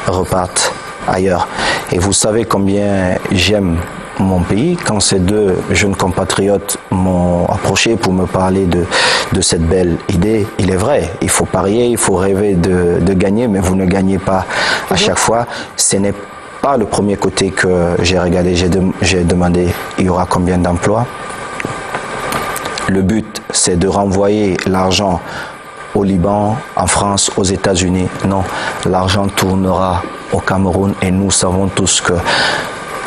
repartent ailleurs. Et vous savez combien j'aime mon pays. Quand ces 2 jeunes compatriotes m'ont approché pour me parler de cette belle idée, il est vrai, il faut parier, il faut rêver de gagner, mais vous ne gagnez pas à chaque fois. Ce n'est pas le premier côté que j'ai regardé. J'ai demandé, il y aura combien d'emplois? Le but, c'est de renvoyer l'argent au Liban, en France, aux États-Unis. Non, l'argent tournera au Cameroun et nous savons tous que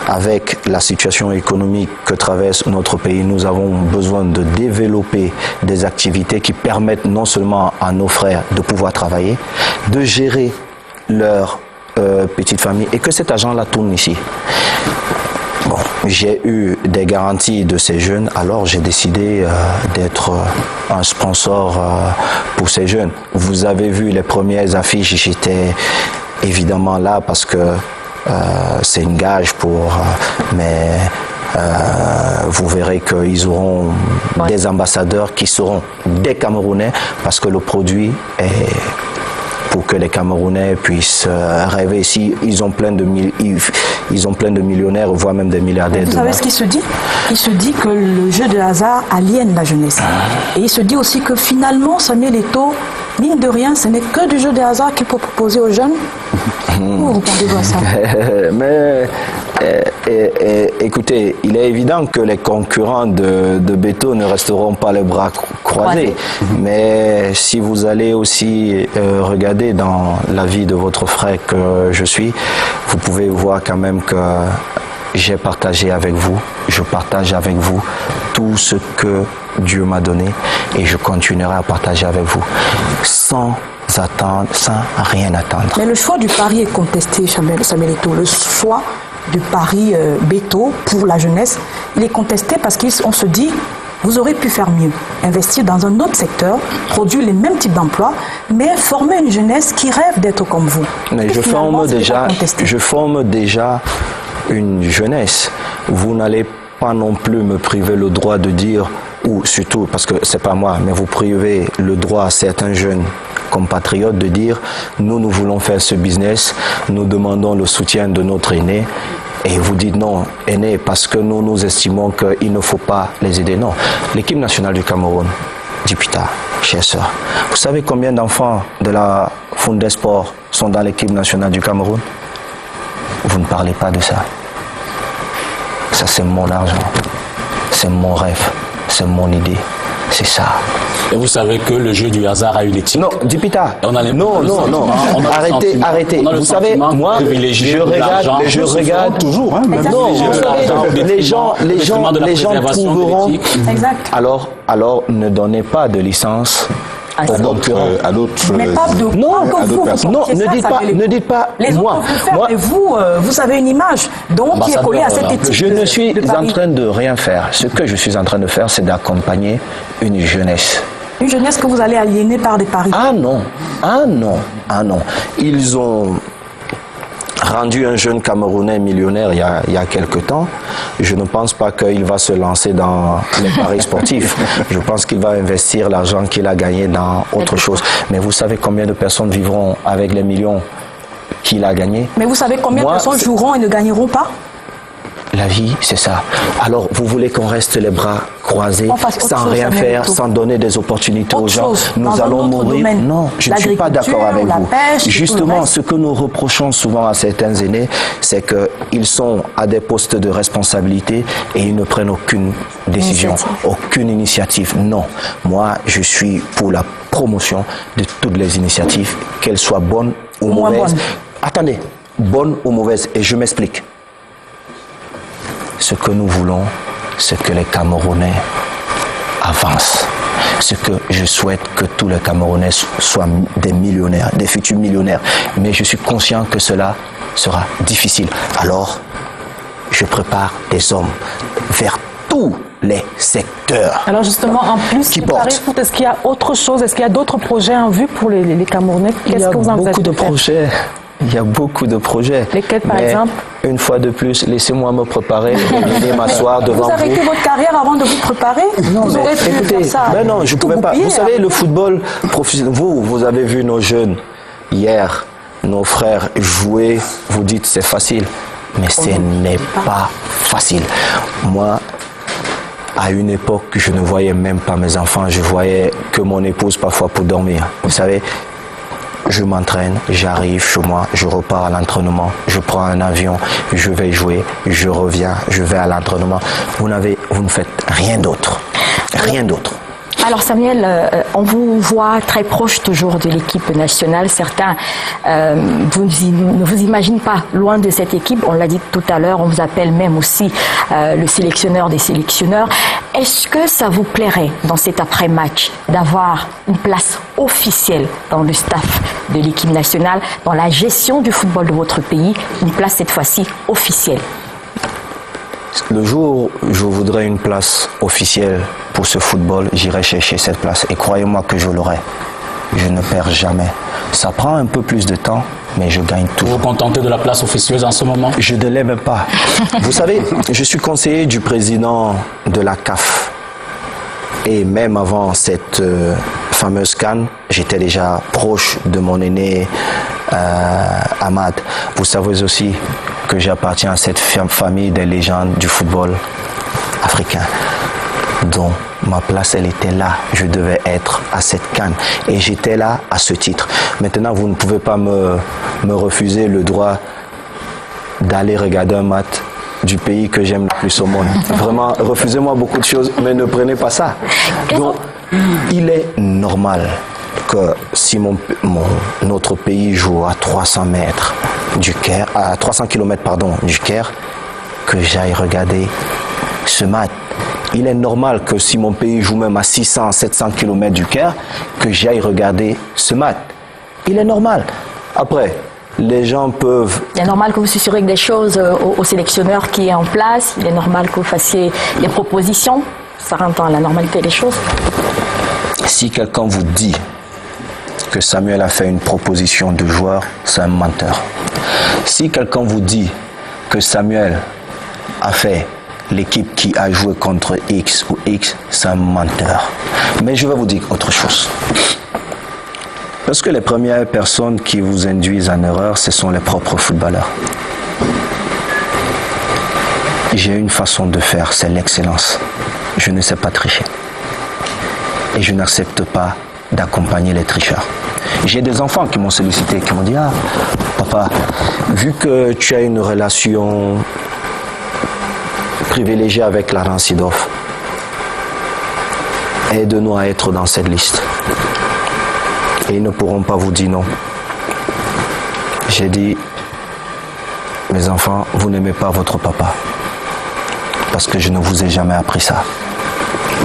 avec la situation économique que traverse notre pays, nous avons besoin de développer des activités qui permettent non seulement à nos frères de pouvoir travailler, de gérer leur petite famille et que cet argent-là tourne ici. Bon, j'ai eu des garanties de ces jeunes, alors j'ai décidé d'être un sponsor pour ces jeunes. Vous avez vu les premières affiches, j'étais évidemment là parce que c'est une gage pour... vous verrez qu'ils auront des ambassadeurs qui seront des Camerounais parce que le produit est... pour que les Camerounais puissent rêver ici. Ils ont plein de millionnaires, voire même des milliardaires. Vous savez ce qu'il se dit? Il se dit que le jeu de hasard aliène la jeunesse. Et il se dit aussi que finalement, Samuel Eto'o, mine de rien, ce n'est que du jeu de hasard qu'il peut proposer aux jeunes. Vous répondez à ça? Mais écoutez, il est évident que les concurrents de Beto ne resteront pas les bras croisés. Mais si vous allez aussi regarder regardez dans la vie de votre frère que je suis, vous pouvez voir quand même que j'ai partagé avec vous, je partage avec vous tout ce que Dieu m'a donné et je continuerai à partager avec vous sans attendre, sans rien attendre. Mais le choix du pari est contesté, Samuel Eto'o. Le choix du pari Beto pour la jeunesse, il est contesté parce qu'on se dit, vous aurez pu faire mieux, investir dans un autre secteur, produire les mêmes types d'emplois, mais former une jeunesse qui rêve d'être comme vous. Mais je forme déjà une jeunesse. Vous n'allez pas non plus me priver le droit de dire, ou surtout, parce que c'est pas moi, mais vous privez le droit à certains jeunes compatriotes de dire, nous voulons faire ce business, nous demandons le soutien de notre aîné, et vous dites non, aîné, parce que nous estimons qu'il ne faut pas les aider. Non, l'équipe nationale du Cameroun, Dipita, chère sœur, vous savez combien d'enfants de la Fundesport sont dans l'équipe nationale du Cameroun? Vous ne parlez pas de ça. Ça, c'est mon argent, c'est mon rêve, c'est mon idée, c'est ça. Et vous savez que le jeu du hasard a une éthique. Non, Dipita, non, arrêtez. Vous savez, moi, je regarde toujours. Hein, même non, les gens trouveront. Exact. Alors, ne donnez pas de licence à d'autres. Mais pas de non, que vous, non, ne dites pas les moi. Autres vous faire, mais vous avez une image donc qui est collée à cette éthique. Je ne suis en train de rien faire. Ce que je suis en train de faire, c'est d'accompagner une jeunesse. Une jeunesse que vous allez aliéner par des paris. Ah non. Ils ont rendu un jeune Camerounais millionnaire il y a quelque temps. Je ne pense pas qu'il va se lancer dans les paris sportifs. Je pense qu'il va investir l'argent qu'il a gagné dans autre chose. Mais vous savez combien de personnes vivront avec les millions qu'il a gagnés? Mais vous savez combien de personnes joueront et ne gagneront pas? La vie, c'est ça. Alors, vous voulez qu'on reste les bras croisés, sans rien faire, sans donner des opportunités aux gens? Nous allons mourir. Non, je ne suis pas d'accord avec vous. Justement, ce que nous reprochons souvent à certains aînés, c'est qu'ils sont à des postes de responsabilité et ils ne prennent aucune décision, aucune initiative. Non, moi, je suis pour la promotion de toutes les initiatives, qu'elles soient bonnes ou mauvaises. Attendez, bonnes ou mauvaises, et je m'explique. Ce que nous voulons, c'est que les Camerounais avancent. Ce que je souhaite que tous les Camerounais soient des millionnaires, des futurs millionnaires. Mais je suis conscient que cela sera difficile. Alors, je prépare des hommes vers tous les secteurs. Alors justement, en plus du Paris Foot, est-ce qu'il y a autre chose? Est-ce qu'il y a d'autres projets en vue pour les Camerounais? Qu'est-ce que vous envisagez de faire? Il y a beaucoup de projets. Lesquels, par exemple? Une fois de plus, laissez-moi me préparer, venir m'asseoir devant vous. Vous arrêtez votre carrière avant de vous préparer? Non, vous aurez pu écoutez, faire ça. Non, je ne pouvais pas. Vous savez, le football professionnel, vous avez vu nos jeunes hier, nos frères jouer, vous dites c'est facile, mais ce n'est pas facile. Moi, à une époque, je ne voyais même pas mes enfants, je voyais que mon épouse parfois pour dormir. Vous savez, je m'entraîne, j'arrive chez moi, je repars à l'entraînement, je prends un avion, je vais jouer, je reviens, je vais à l'entraînement. Vous ne faites rien d'autre. Rien d'autre. Alors Samuel, on vous voit très proche toujours de l'équipe nationale. Certains ne vous imaginent pas loin de cette équipe. On l'a dit tout à l'heure, on vous appelle même aussi le sélectionneur des sélectionneurs. Est-ce que ça vous plairait dans cet après-match d'avoir une place officielle dans le staff de l'équipe nationale, dans la gestion du football de votre pays, une place cette fois-ci officielle? Le jour où je voudrais une place officielle pour ce football, j'irai chercher cette place. Et croyez-moi que je l'aurai. Je ne perds jamais. Ça prend un peu plus de temps, mais je gagne tout. Vous vous contentez de la place officieuse en ce moment? Je ne l'aime pas. Vous savez, je suis conseiller du président de la CAF. Et même avant cette fameuse CAN, j'étais déjà proche de mon aîné Ahmad. Vous savez aussi que j'appartiens à cette famille des légendes du football africain. Donc, ma place, elle était là. Je devais être à cette CAN. Et j'étais là à ce titre. Maintenant, vous ne pouvez pas me refuser le droit d'aller regarder un match du pays que j'aime le plus au monde. Vraiment, refusez-moi beaucoup de choses, mais ne prenez pas ça. Donc, il est normal que si notre pays joue à 300 mètres du Caire, à 300 km du Caire, que j'aille regarder ce match. Il est normal que si mon pays joue même à 600, 700 km du Caire, que j'aille regarder ce match. Il est normal. Après, les gens peuvent... Il est normal que vous susurrez des choses au sélectionneur qui est en place. Il est normal que vous fassiez des propositions. Ça rentre dans la normalité des choses. Si quelqu'un vous dit que Samuel a fait une proposition de joueur, c'est un menteur. Si quelqu'un vous dit que Samuel a fait l'équipe qui a joué contre X ou X, c'est un menteur. Mais je vais vous dire autre chose. Parce que les premières personnes qui vous induisent en erreur, ce sont les propres footballeurs. J'ai une façon de faire, c'est l'excellence. Je ne sais pas tricher. Et je n'accepte pas d'accompagner les tricheurs. J'ai des enfants qui m'ont sollicité, qui m'ont dit « Ah, papa, vu que tu as une relation privilégiée avec Clarence Seedorf, aide-nous à être dans cette liste. » Et ils ne pourront pas vous dire non. J'ai dit « Mes enfants, vous n'aimez pas votre papa. Parce que je ne vous ai jamais appris ça.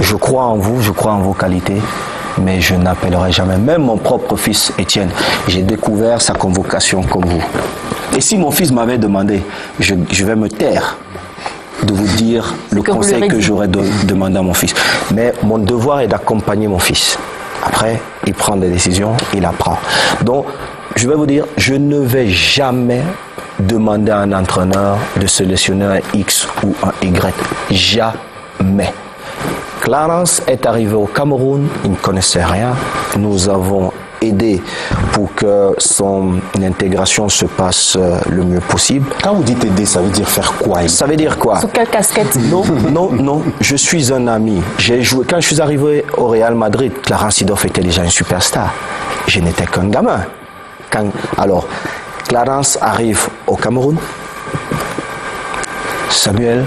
Je crois en vous, je crois en vos qualités, mais je n'appellerai jamais. Même mon propre fils, Étienne, j'ai découvert sa convocation comme vous. Et si mon fils m'avait demandé, je vais me taire de vous dire le conseil que j'aurais demandé à mon fils. Mais mon devoir est d'accompagner mon fils. Après, il prend des décisions, il apprend. Donc, je vais vous dire, je ne vais jamais demander à un entraîneur de sélectionner un X ou un Y. Jamais. Clarence est arrivé au Cameroun, il ne connaissait rien. Nous avons aidé pour que son intégration se passe le mieux possible. Quand vous dites aider, ça veut dire faire quoi? Ça veut dire quoi? Sous quelle casquette? Non, je suis un ami. J'ai joué, quand je suis arrivé au Real Madrid, Clarence Seedorf était déjà une superstar. Je n'étais qu'un gamin. Alors, Clarence arrive au Cameroun. Samuel,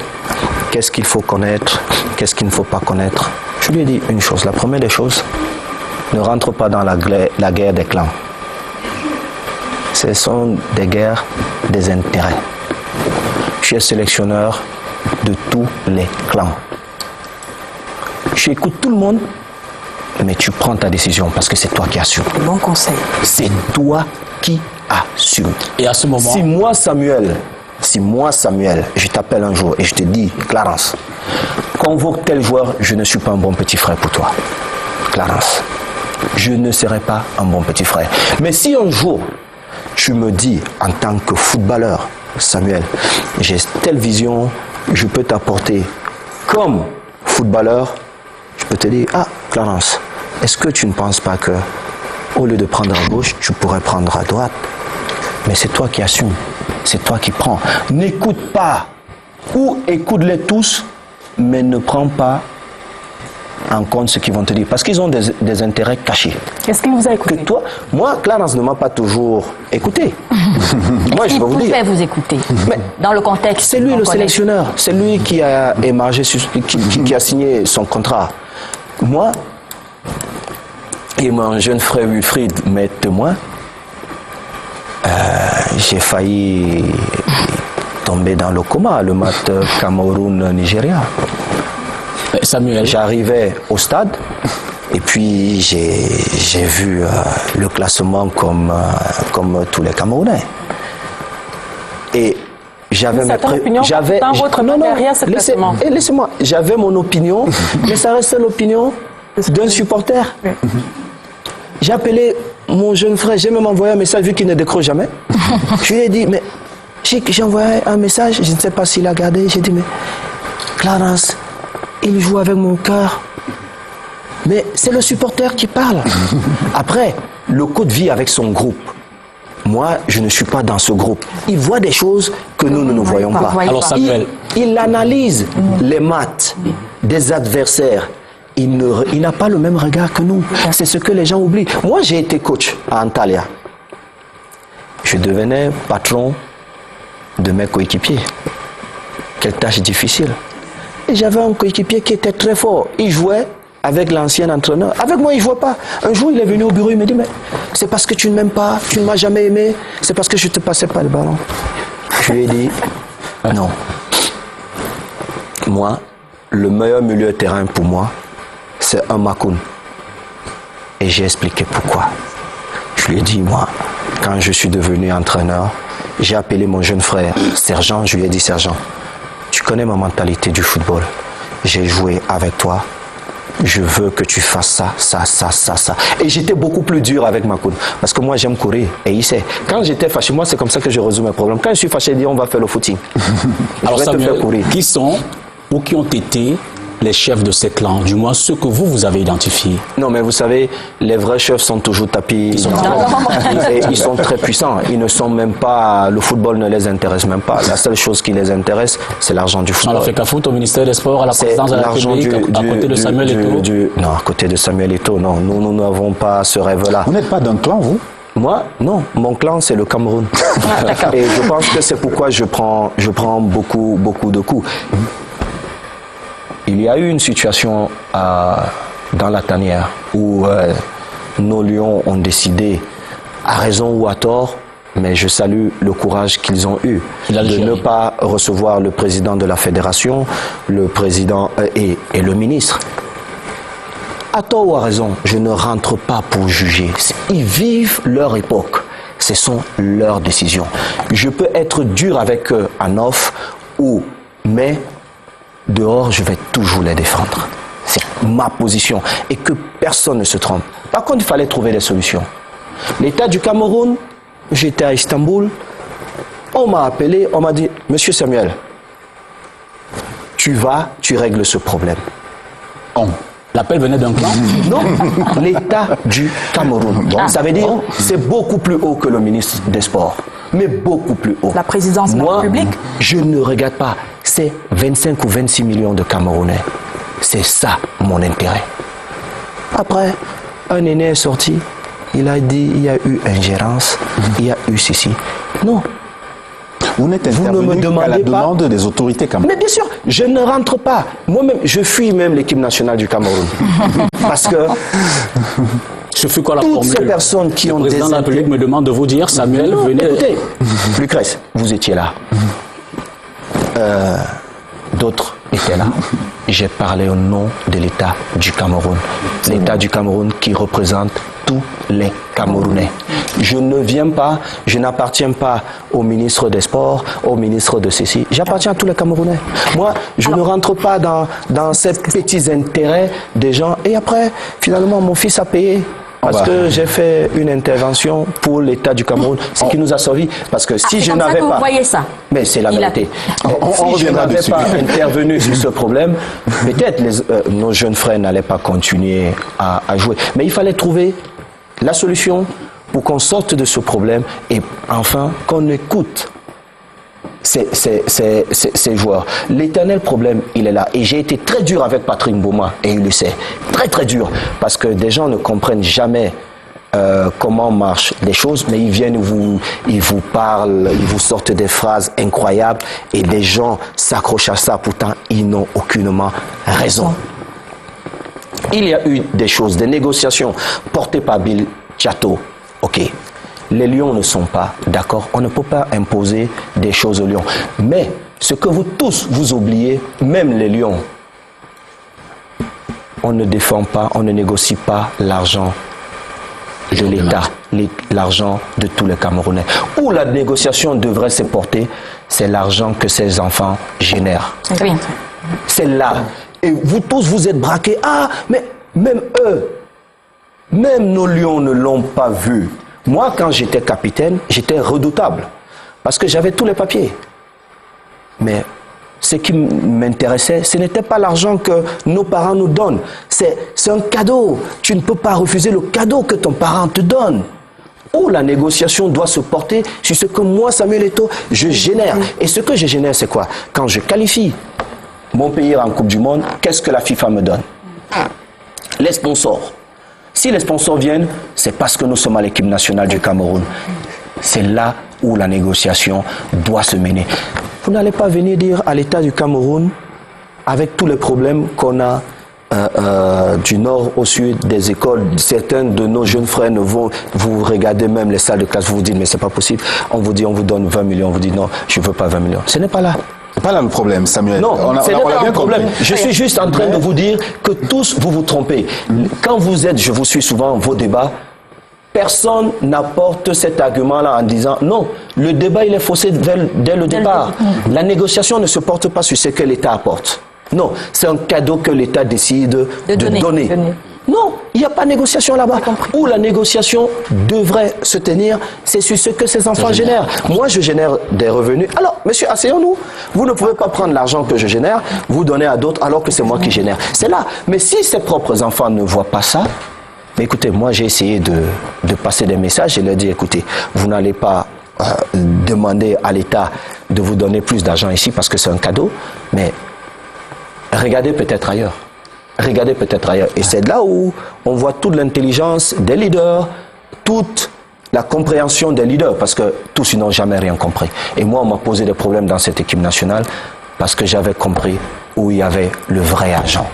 qu'est-ce qu'il faut connaître? Qu'est-ce qu'il ne faut pas connaître? Je lui ai dit une chose. La première des choses, ne rentre pas dans la guerre des clans. Ce sont des guerres des intérêts. Tu es sélectionneur de tous les clans. Tu écoutes tout le monde, mais tu prends ta décision parce que c'est toi qui assumes. Bon conseil. C'est toi qui assumes. Et à ce moment... Si moi, Samuel, je t'appelle un jour et je te dis, Clarence, convoque tel joueur, je ne suis pas un bon petit frère pour toi. Clarence, je ne serai pas un bon petit frère. Mais si un jour, tu me dis, en tant que footballeur, Samuel, j'ai telle vision, je peux t'apporter comme footballeur, je peux te dire, ah, Clarence, est-ce que tu ne penses pas que, au lieu de prendre à gauche, tu pourrais prendre à droite? Mais c'est toi qui assumes, c'est toi qui prends. N'écoute pas, ou écoute-les tous, mais ne prends pas en compte ce qu'ils vont te dire, parce qu'ils ont des intérêts cachés. Est-ce qu'il vous a écouté? Que toi, moi, Clarence ne m'a pas toujours écouté. Moi, je vais vous dire. Il pouvait vous écouter, mais dans le contexte. C'est lui le sélectionneur, c'est lui qui a émargé, qui a signé son contrat. Moi, et mon jeune frère Wilfried m'est témoin, j'ai failli tomber dans le coma, le match Cameroun-Nigeria. Samuel. J'arrivais au stade et puis j'ai vu le classement comme tous les Camerounais. Et j'avais laissez-moi, j'avais mon opinion, mais ça restait l'opinion d'un supporter. J'ai appelé mon jeune frère, j'ai même envoyé un message vu qu'il ne décroche jamais. Je lui ai dit, mais j'ai envoyé un message, je ne sais pas s'il a gardé, j'ai dit, mais Clarence, il joue avec mon cœur. Mais c'est le supporter qui parle. Après, le coach vit avec son groupe. Moi, je ne suis pas dans ce groupe. Il voit des choses que nous ne voyons pas. Alors Samuel, il analyse les maths des adversaires. Il n'a pas le même regard que nous. C'est ce que les gens oublient. Moi, j'ai été coach à Antalya. Je devenais patron de mes coéquipiers. Quelle tâche difficile. Et j'avais un coéquipier qui était très fort. Il jouait avec l'ancien entraîneur. Avec moi, il ne jouait pas. Un jour, il est venu au bureau, il me dit, mais c'est parce que tu ne m'aimes pas, tu ne m'as jamais aimé, c'est parce que je ne te passais pas le ballon. Je lui ai dit, non. Moi, le meilleur milieu de terrain pour moi, c'est un Makoun. Et j'ai expliqué pourquoi. Je lui ai dit, moi, quand je suis devenu entraîneur, j'ai appelé mon jeune frère, Sergent, je lui ai dit, Sergent, tu connais ma mentalité du football. J'ai joué avec toi. Je veux que tu fasses ça. Et j'étais beaucoup plus dur avec Makoun. Parce que moi, j'aime courir. Et il sait. Quand j'étais fâché, moi, c'est comme ça que je résous mes problèmes. Quand je suis fâché, je dis, on va faire le footing. Alors, je vais te Samuel, faire courir. qui sont ou qui ont été les chefs de ces clans, du moins ceux que vous avez identifiés? Non, mais vous savez, les vrais chefs sont toujours tapis. Ils sont très puissants. Ils ne sont même pas. Le football ne les intéresse même pas. La seule chose qui les intéresse, c'est l'argent du football. On a fait qu'à foot au ministère des Sports, à la présidence de la République, à côté de Samuel Eto'o. Non, à côté de Samuel Eto'o, non. Nous n'avons pas ce rêve-là. Vous n'êtes pas d'un clan, vous? Moi, non. Mon clan, c'est le Cameroun. Et je pense que c'est pourquoi je prends beaucoup de coups. Il y a eu une situation dans la tanière où nos lions ont décidé, à raison ou à tort, mais je salue le courage qu'ils ont eu de ne pas recevoir le président de la fédération, le président et le ministre. À tort ou à raison, je ne rentre pas pour juger. Ils vivent leur époque. Ce sont leurs décisions. Je peux être dur avec eux en off, mais dehors, je vais toujours les défendre. C'est ma position. Et que personne ne se trompe. Par contre, il fallait trouver des solutions. L'État du Cameroun, j'étais à Istanbul, on m'a appelé, on m'a dit, Monsieur Samuel, tu règles ce problème. L'appel venait d'un clan? Non, l'État du Cameroun. Ça veut dire c'est beaucoup plus haut que le ministre des Sports. Mais beaucoup plus haut. La présidence de la République? Je ne regarde pas. C'est 25 ou 26 millions de Camerounais. C'est ça mon intérêt. Après, un aîné est sorti. Il a dit il y a eu ingérence, il y a eu ceci. Non. Vous n'êtes intervenu qu'à la demande des autorités camerounaises. Mais bien sûr, je ne rentre pas. Moi-même, je fuis même l'équipe nationale du Cameroun. Parce que Je fais quoi la toutes formule? ces personnes qui ont Le président de la République me demande de vous dire, Samuel, non, venez. Écoutez, Lucrèce, vous étiez là. D'autres étaient là. J'ai parlé au nom de l'État du Cameroun. L'État du Cameroun qui représente tous les Camerounais. Je ne viens pas, je n'appartiens pas au ministre des Sports, au ministre de ceci. J'appartiens à tous les Camerounais. Moi, je ne rentre pas dans ces petits intérêts des gens. Et après, finalement, mon fils a payé. Parce que j'ai fait une intervention pour l'État du Cameroun, ce qui nous a sauvé. Parce que si je n'avais pas... Vous voyez ça. Mais c'est la vérité. On Si je reviendra n'avais dessus. pas intervenu sur ce problème, peut-être nos jeunes frères n'allaient pas continuer à jouer. Mais il fallait trouver la solution pour qu'on sorte de ce problème et enfin qu'on écoute ces joueurs. L'éternel problème, il est là. Et j'ai été très dur avec Patrick Mboma, et il le sait. Très très dur. Parce que des gens ne comprennent jamais comment marchent les choses, mais ils viennent, ils vous parlent, ils vous sortent des phrases incroyables, et des gens s'accrochent à ça, pourtant ils n'ont aucunement raison. Il y a eu des choses, des négociations portées par Bill Chateau. Ok. Les Lions ne sont pas d'accord. On ne peut pas imposer des choses aux Lions. Mais ce que vous tous, vous oubliez, même les Lions, on ne défend pas, on ne négocie pas l'argent de l'État, l'argent de tous les Camerounais. Où la négociation devrait se porter, c'est l'argent que ces enfants génèrent. Oui. C'est là. Et vous tous, vous êtes braqués. Ah, mais même eux, même nos Lions ne l'ont pas vu. Moi, quand j'étais capitaine, j'étais redoutable. Parce que j'avais tous les papiers. Mais ce qui m'intéressait, ce n'était pas l'argent que nos parents nous donnent. C'est un cadeau. Tu ne peux pas refuser le cadeau que ton parent te donne. Où la négociation doit se porter sur ce que moi, Samuel Eto'o, je génère. Et ce que je génère, c'est quoi? Quand je qualifie mon pays en Coupe du Monde, qu'est-ce que la FIFA me donne? Les sponsors. Si les sponsors viennent, c'est parce que nous sommes à l'équipe nationale du Cameroun. C'est là où la négociation doit se mener. Vous n'allez pas venir dire à l'État du Cameroun, avec tous les problèmes qu'on a, du nord au sud des écoles, certains de nos jeunes frères ne vont, vous regardez même les salles de classe, vous vous dites mais c'est pas possible, on vous dit on vous donne 20 millions, on vous dit non, je veux pas 20 millions. Ce n'est pas là. C'est pas là le problème, Samuel. Non, ce n'est pas un problème. compris. Je suis juste en train de vous dire que tous vous vous trompez. Quand vous êtes, je vous suis souvent vos débats, personne n'apporte cet argument-là en disant non, le débat il est faussé dès le départ. La négociation ne se porte pas sur ce que l'État apporte. Non, c'est un cadeau que l'État décide de donner. Non, il n'y a pas de négociation là-bas. Où la négociation devrait se tenir, c'est sur ce que ces enfants génèrent. Moi, je génère des revenus. Alors, monsieur, asseyons-nous. Vous ne pouvez pas prendre l'argent que je génère, vous donner à d'autres alors que c'est moi qui génère. C'est là. Mais si ses propres enfants ne voient pas ça, mais écoutez, moi, j'ai essayé de passer des messages et leur dire, écoutez, vous n'allez pas demander à l'État de vous donner plus d'argent ici parce que c'est un cadeau, mais regardez peut-être ailleurs. Regardez peut-être ailleurs. Et c'est là où on voit toute l'intelligence des leaders, toute la compréhension des leaders, parce que tous ils n'ont jamais rien compris. Et moi, on m'a posé des problèmes dans cette équipe nationale parce que j'avais compris où il y avait le vrai argent.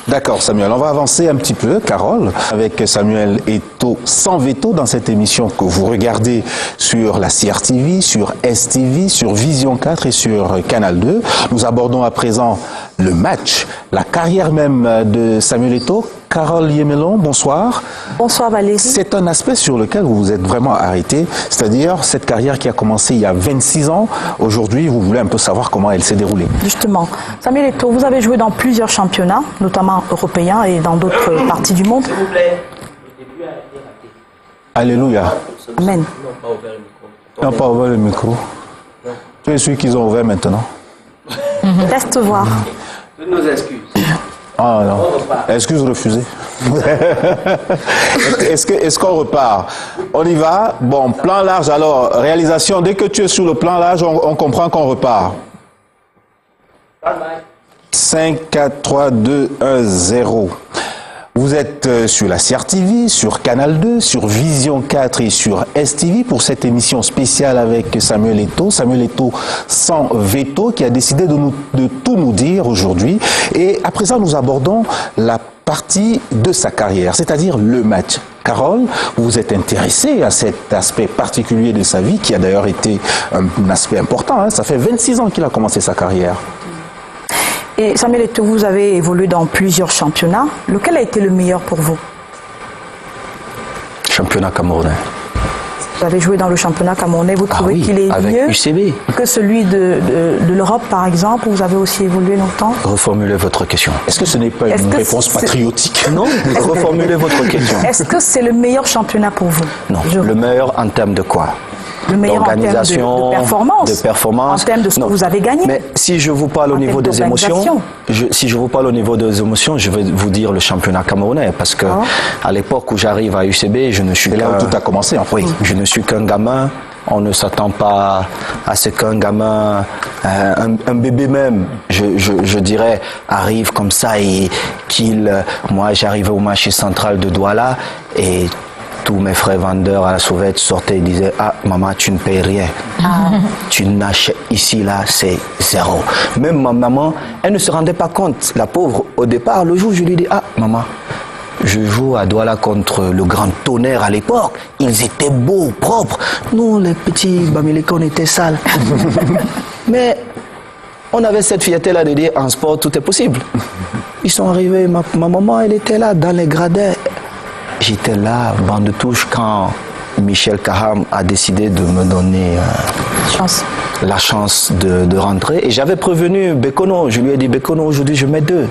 D'accord, Samuel. On va avancer un petit peu, Carole, avec Samuel Eto'o sans veto dans cette émission que vous regardez sur la CRTV, sur STV, sur Vision 4 et sur Canal 2. Nous abordons à présent le match, la carrière même de Samuel Eto'o. Carole Yemelon, bonsoir. Bonsoir Valérie. C'est un aspect sur lequel vous vous êtes vraiment arrêté, c'est-à-dire cette carrière qui a commencé il y a 26 ans. Aujourd'hui, vous voulez un peu savoir comment elle s'est déroulée. Justement, Samuel Eto'o, vous avez joué dans plusieurs championnats, notamment européens et dans d'autres parties du monde. S'il vous plaît. Alléluia. Amen. Ils n'ont pas ouvert le micro. Tu es sûr qu'ils ont ouvert maintenant? Teste voir. Toutes nos excuses. Ah non. Excuse refusée. Est-ce qu'on repart? On y va. Bon, plan large alors. Réalisation, dès que tu es sur le plan large, on comprend qu'on repart. 5, 4, 3, 2, 1, 0. Vous êtes sur la CRTV, sur Canal 2, sur Vision 4 et sur STV pour cette émission spéciale avec Samuel Eto'o. Samuel Eto'o sans veto qui a décidé de tout nous dire aujourd'hui. Et à présent, nous abordons la partie de sa carrière, c'est-à-dire le match. Carole, vous vous êtes intéressée à cet aspect particulier de sa vie qui a d'ailleurs été un aspect important. Hein. Ça fait 26 ans qu'il a commencé sa carrière. Et Samuel Eto'o, vous avez évolué dans plusieurs championnats. Lequel a été le meilleur pour vous? Championnat camerounais. Vous avez joué dans le championnat camerounais. Vous trouvez qu'il est avec mieux UCB. que celui de l'Europe, par exemple, où vous avez aussi évolué longtemps? Reformulez votre question. Est-ce que ce n'est pas une réponse patriotique? Non, reformulez votre question. Est-ce que c'est le meilleur championnat pour vous? Non, le meilleur en termes de quoi? Le meilleur en termes d'organisation, de performance, en termes de ce que vous avez gagné. Mais si je vous parle au niveau des émotions, si je vous parle au niveau des émotions, je vais vous dire le championnat camerounais, parce que à l'époque où j'arrive à UCB, je ne suis là où tout a commencé en fait. Oui, je ne suis qu'un gamin. On ne s'attend pas à ce qu'un gamin, un bébé même, je dirais, arrive comme ça et moi j'arrivais au marché central de Douala et tous mes frères vendeurs à la sauvette sortaient et disaient « Ah, maman, tu ne payes rien. Tu n'achètes ici, là, c'est zéro. » Même ma maman, elle ne se rendait pas compte. La pauvre, au départ, le jour où je lui dis « Ah, maman, je joue à Douala contre le Grand Tonnerre à l'époque. Ils étaient beaux, propres. Nous, les petits Bamileke, on était sales. » Mais on avait cette fierté-là de dire « En sport, tout est possible. » Ils sont arrivés, ma maman, elle était là, dans les gradins. J'étais là, banc de touche, quand Michel Kaham a décidé de me donner la chance de rentrer. Et j'avais prévenu Bekono, je lui ai dit, Bekono, aujourd'hui je mets 2.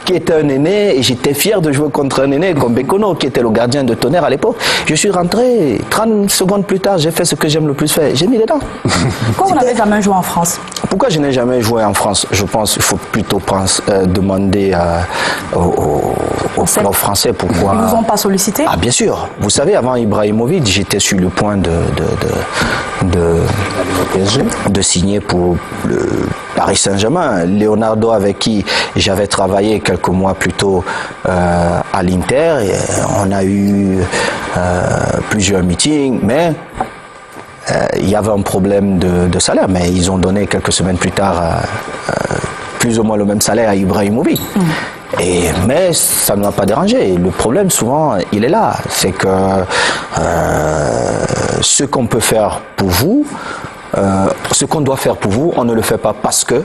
Qui était un aîné, et j'étais fier de jouer contre un aîné comme Bekono, qui était le gardien de Tonnerre à l'époque. Je suis rentré, 30 secondes plus tard, j'ai fait ce que j'aime le plus faire, j'ai mis les dents. Pourquoi vous n'avez jamais joué en France? Pourquoi je n'ai jamais joué en France? Je pense qu'il faut plutôt demander aux profs français pourquoi... Ils ne vous ont pas sollicité? Ah bien sûr. Vous savez, avant Ibrahimovic, j'étais sur le point de signer pour le Paris Saint-Germain. Leonardo, avec qui j'avais travaillé quelques mois plus tôt à l'Inter, on a eu plusieurs meetings, mais il y avait un problème de salaire, mais ils ont donné quelques semaines plus tard plus ou moins le même salaire à Ibrahimovic. Mais ça ne m'a pas dérangé. Le problème, souvent, il est là. C'est que ce qu'on peut faire pour vous, ce qu'on doit faire pour vous, on ne le fait pas parce que,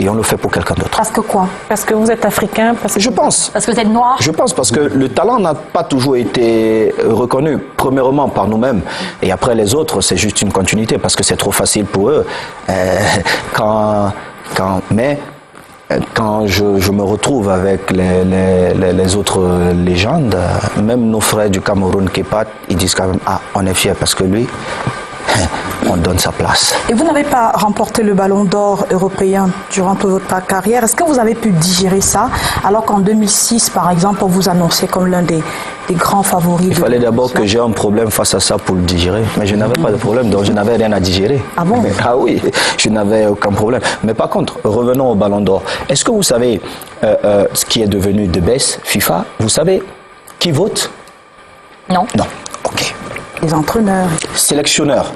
et on le fait pour quelqu'un d'autre. Parce que quoi? Parce que vous êtes africain, Je pense. Parce que vous êtes noir. Je pense parce que le talent n'a pas toujours été reconnu, premièrement par nous-mêmes, et après les autres, c'est juste une continuité parce que c'est trop facile pour eux. Mais quand je me retrouve avec les autres légendes, même nos frères du Cameroun qui partent, ils disent quand même, ah, on est fiers parce que lui, on donne sa place. Et vous n'avez pas remporté le ballon d'or européen durant toute votre carrière. Est-ce que vous avez pu digérer ça alors qu'en 2006, par exemple, on vous annonçait comme l'un des grands favoris? Il fallait d'abord que j'ai un problème face à ça pour le digérer. Mais je n'avais pas de problème, donc je n'avais rien à digérer. Ah bon? Ah oui, je n'avais aucun problème. Mais par contre, revenons au ballon d'or. Est-ce que vous savez ce qui est devenu de baisse, FIFA? Vous savez qui vote? Non. Non. Ok. Les entraîneurs. Sélectionneur,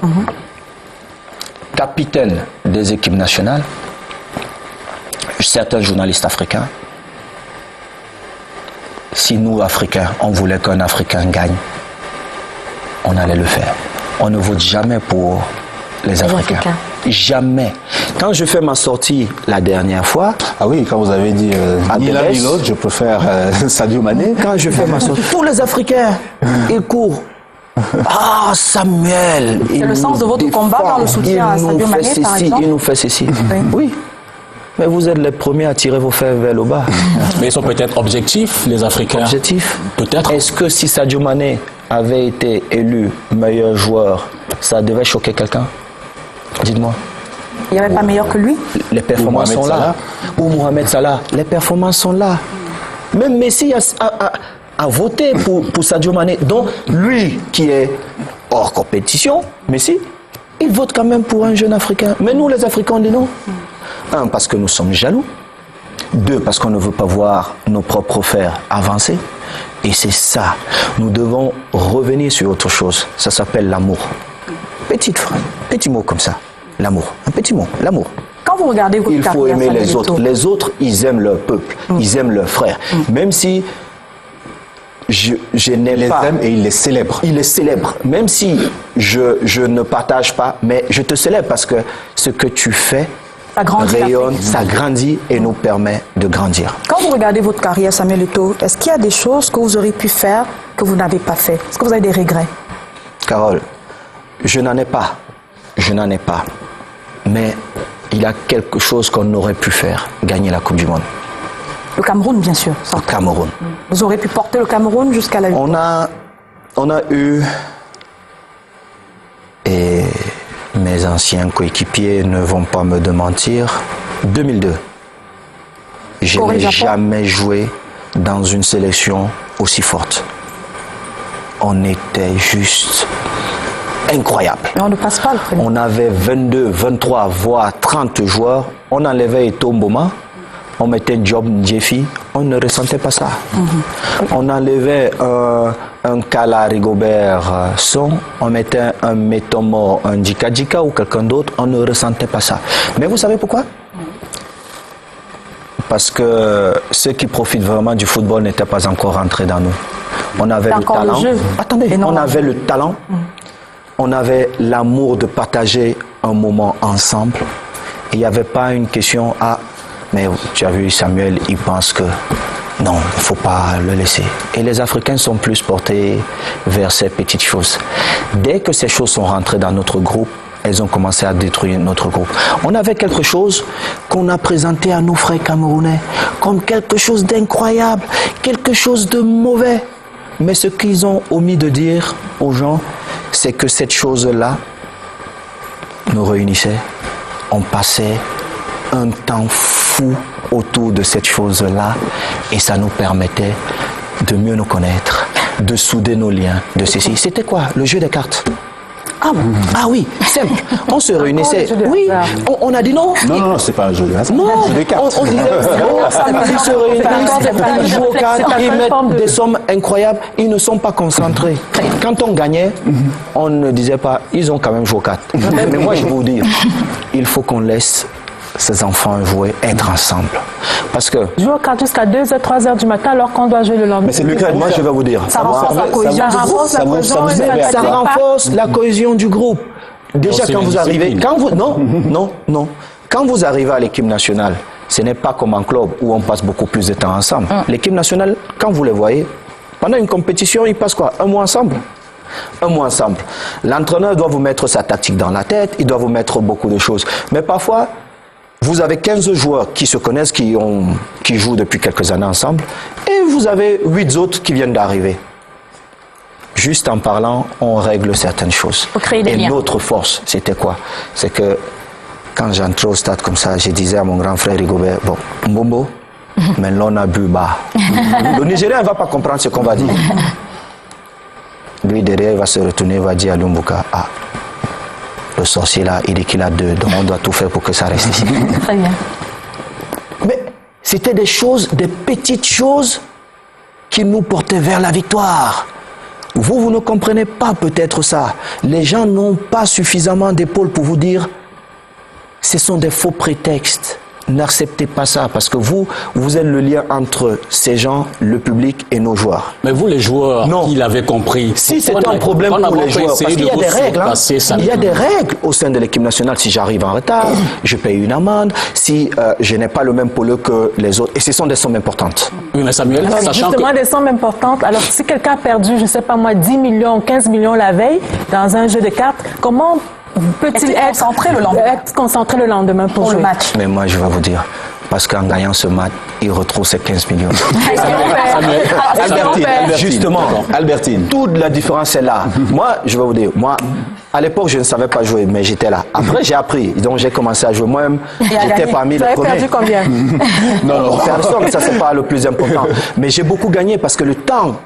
capitaine des équipes nationales, certains journalistes africains. Si nous, Africains, on voulait qu'un Africain gagne, on allait le faire. On ne vote jamais pour les Africains. Jamais. Quand je fais ma sortie la dernière fois... Ah oui, quand vous avez dit ni l'un ni l'autre, je préfère Sadio Mané. Quand je fais ma sortie, tous les Africains, ils courent. Ah, Samuel! C'est le sens de votre combat dans le soutien à Sadio Mané, par exemple? Il nous fait ceci. Oui. Mais vous êtes les premiers à tirer vos fers vers le bas. Mais ils sont peut-être objectifs, les Africains. Objectif. Peut-être. Est-ce que si Sadio Mané avait été élu meilleur joueur, ça devait choquer quelqu'un? Dites-moi. Il n'y avait pas meilleur que lui? Les performances sont là. Ou Mohamed Salah. Les performances sont là. Même Messi a voté pour Sadio Mané. Donc, lui qui est hors compétition, Messi, il vote quand même pour un jeune Africain. Mais nous, les Africains, on dit non. Un, parce que nous sommes jaloux. Deux, parce qu'on ne veut pas voir nos propres frères avancer. Et c'est ça. Nous devons revenir sur autre chose. Ça s'appelle l'amour. Petite phrase, petit mot comme ça. L'amour. Un petit mot, l'amour. Quand vous regardez votre Il faut carrière, aimer les Samuel autres. Eto'o, Les autres, ils aiment leur peuple. Ils aiment leurs frères. Même si je n'aime Les pas... aiment et ils les célèbrent. Il les célèbre. Même si je ne partage pas, mais je te célèbre parce que ce que tu fais ça grandit rayonne, ça grandit et nous permet de grandir. Quand vous regardez votre carrière, Samuel Eto'o, est-ce qu'il y a des choses que vous auriez pu faire que vous n'avez pas fait? Est-ce que vous avez des regrets? Carole, je n'en ai pas. Je n'en ai pas. Mais il y a quelque chose qu'on aurait pu faire, gagner la Coupe du Monde. Le Cameroun, bien sûr. Au Cameroun. Vous aurez pu porter le Cameroun jusqu'à la victoire. On a eu, et mes anciens coéquipiers ne vont pas me démentir, 2002. Je n'ai jamais joué dans une sélection aussi forte. On était juste incroyable. Mais on ne passe pas le premier. On avait 22, 23, voire 30 joueurs. On enlevait Eto'o Mboma, on mettait Job Ndjefi, on ne ressentait pas ça. On enlevait un Kala Rigobert Son, on mettait un Metomor, un Djika ou quelqu'un d'autre, on ne ressentait pas ça. Mais vous savez pourquoi? Parce que ceux qui profitent vraiment du football n'étaient pas encore rentrés dans nous. On avait le talent. Attendez, on avait le talent. On avait l'amour de partager un moment ensemble. Il n'y avait pas une question, ah, mais tu as vu Samuel, il pense que non, il ne faut pas le laisser. Et les Africains sont plus portés vers ces petites choses. Dès que ces choses sont rentrées dans notre groupe, elles ont commencé à détruire notre groupe. On avait quelque chose qu'on a présenté à nos frères camerounais comme quelque chose d'incroyable, quelque chose de mauvais. Mais ce qu'ils ont omis de dire aux gens, c'est que cette chose-là nous réunissait. On passait un temps fou autour de cette chose-là et ça nous permettait de mieux nous connaître, de souder nos liens, de ceci. C'était quoi? Le jeu des cartes. Ah, ah oui, simple. On se réunissait. Oui, on a dit non. Non, c'est pas un jeu de hasard. Non, c'est des cartes. on disait, ils se réunissent, ils jouent aux cartes, ils mettent des sommes incroyables, ils ne sont pas concentrés. Quand on gagnait, on ne disait pas, ils ont quand même joué aux cartes. Mais moi, je vais vous dire, il faut qu'on laisse ces enfants jouer, être ensemble. Parce que... Jouer au kart jusqu'à 2h, 3h du matin alors qu'on doit jouer le lendemain. Mais c'est Lucas, Moi, je vais vous dire. Ça renforce la cohésion du groupe. Ça renforce la cohésion du groupe. Déjà, quand vous arrivez... Non. Quand vous arrivez à l'équipe nationale, ce n'est pas comme en club où on passe beaucoup plus de temps ensemble. L'équipe nationale, quand vous les voyez, pendant une compétition, ils passent quoi? Un mois ensemble. Un mois ensemble. L'entraîneur doit vous mettre sa tactique dans la tête, il doit vous mettre beaucoup de choses. Mais parfois, vous avez 15 joueurs qui se connaissent, qui jouent depuis quelques années ensemble, et vous avez 8 autres qui viennent d'arriver. Juste en parlant, on règle certaines choses. Et notre force, c'était quoi? C'est que quand j'entrais au stade comme ça, je disais à mon grand frère Rigobert, bon, Mbombo, mais l'on a bu bas. Le Nigérien ne va pas comprendre ce qu'on va dire. Lui, derrière, il va se retourner, il va dire à Lumbuka, ah, le sorcier là, il dit qu'il a 2, donc on doit tout faire pour que ça reste ici. Très bien. Mais c'était des choses, des petites choses qui nous portaient vers la victoire. Vous ne comprenez pas peut-être ça. Les gens n'ont pas suffisamment d'épaules pour vous dire ce sont des faux prétextes. N'acceptez pas ça parce que vous êtes le lien entre ces gens, le public et nos joueurs. Mais vous, les joueurs, qui l'avaient compris. Si c'est un problème pour les joueurs, parce qu'il y a des règles. Il y a des règles au sein de l'équipe nationale. Si j'arrive en retard, je paye une amende. Si je n'ai pas le même pôle que les autres, et ce sont des sommes importantes. Oui, mais Samuel, sachant justement, des sommes importantes. Alors, si quelqu'un a perdu, je ne sais pas moi, 10 millions, 15 millions la veille dans un jeu de cartes, comment peut-il être concentré le lendemain pour jouer le match? Mais moi, je vais vous dire, parce qu'en gagnant ce match, il retrouve ses 15 millions. Albertine, Justement, Albertine. Toute la différence est là. Moi, je vais vous dire, moi, à l'époque, je ne savais pas jouer, mais j'étais là. Après, j'ai appris, donc j'ai commencé à jouer moi-même. J'étais parmi les premiers. Vous avez perdu combien? Non, personne, ça c'est pas le plus important. Mais j'ai beaucoup gagné parce que le temps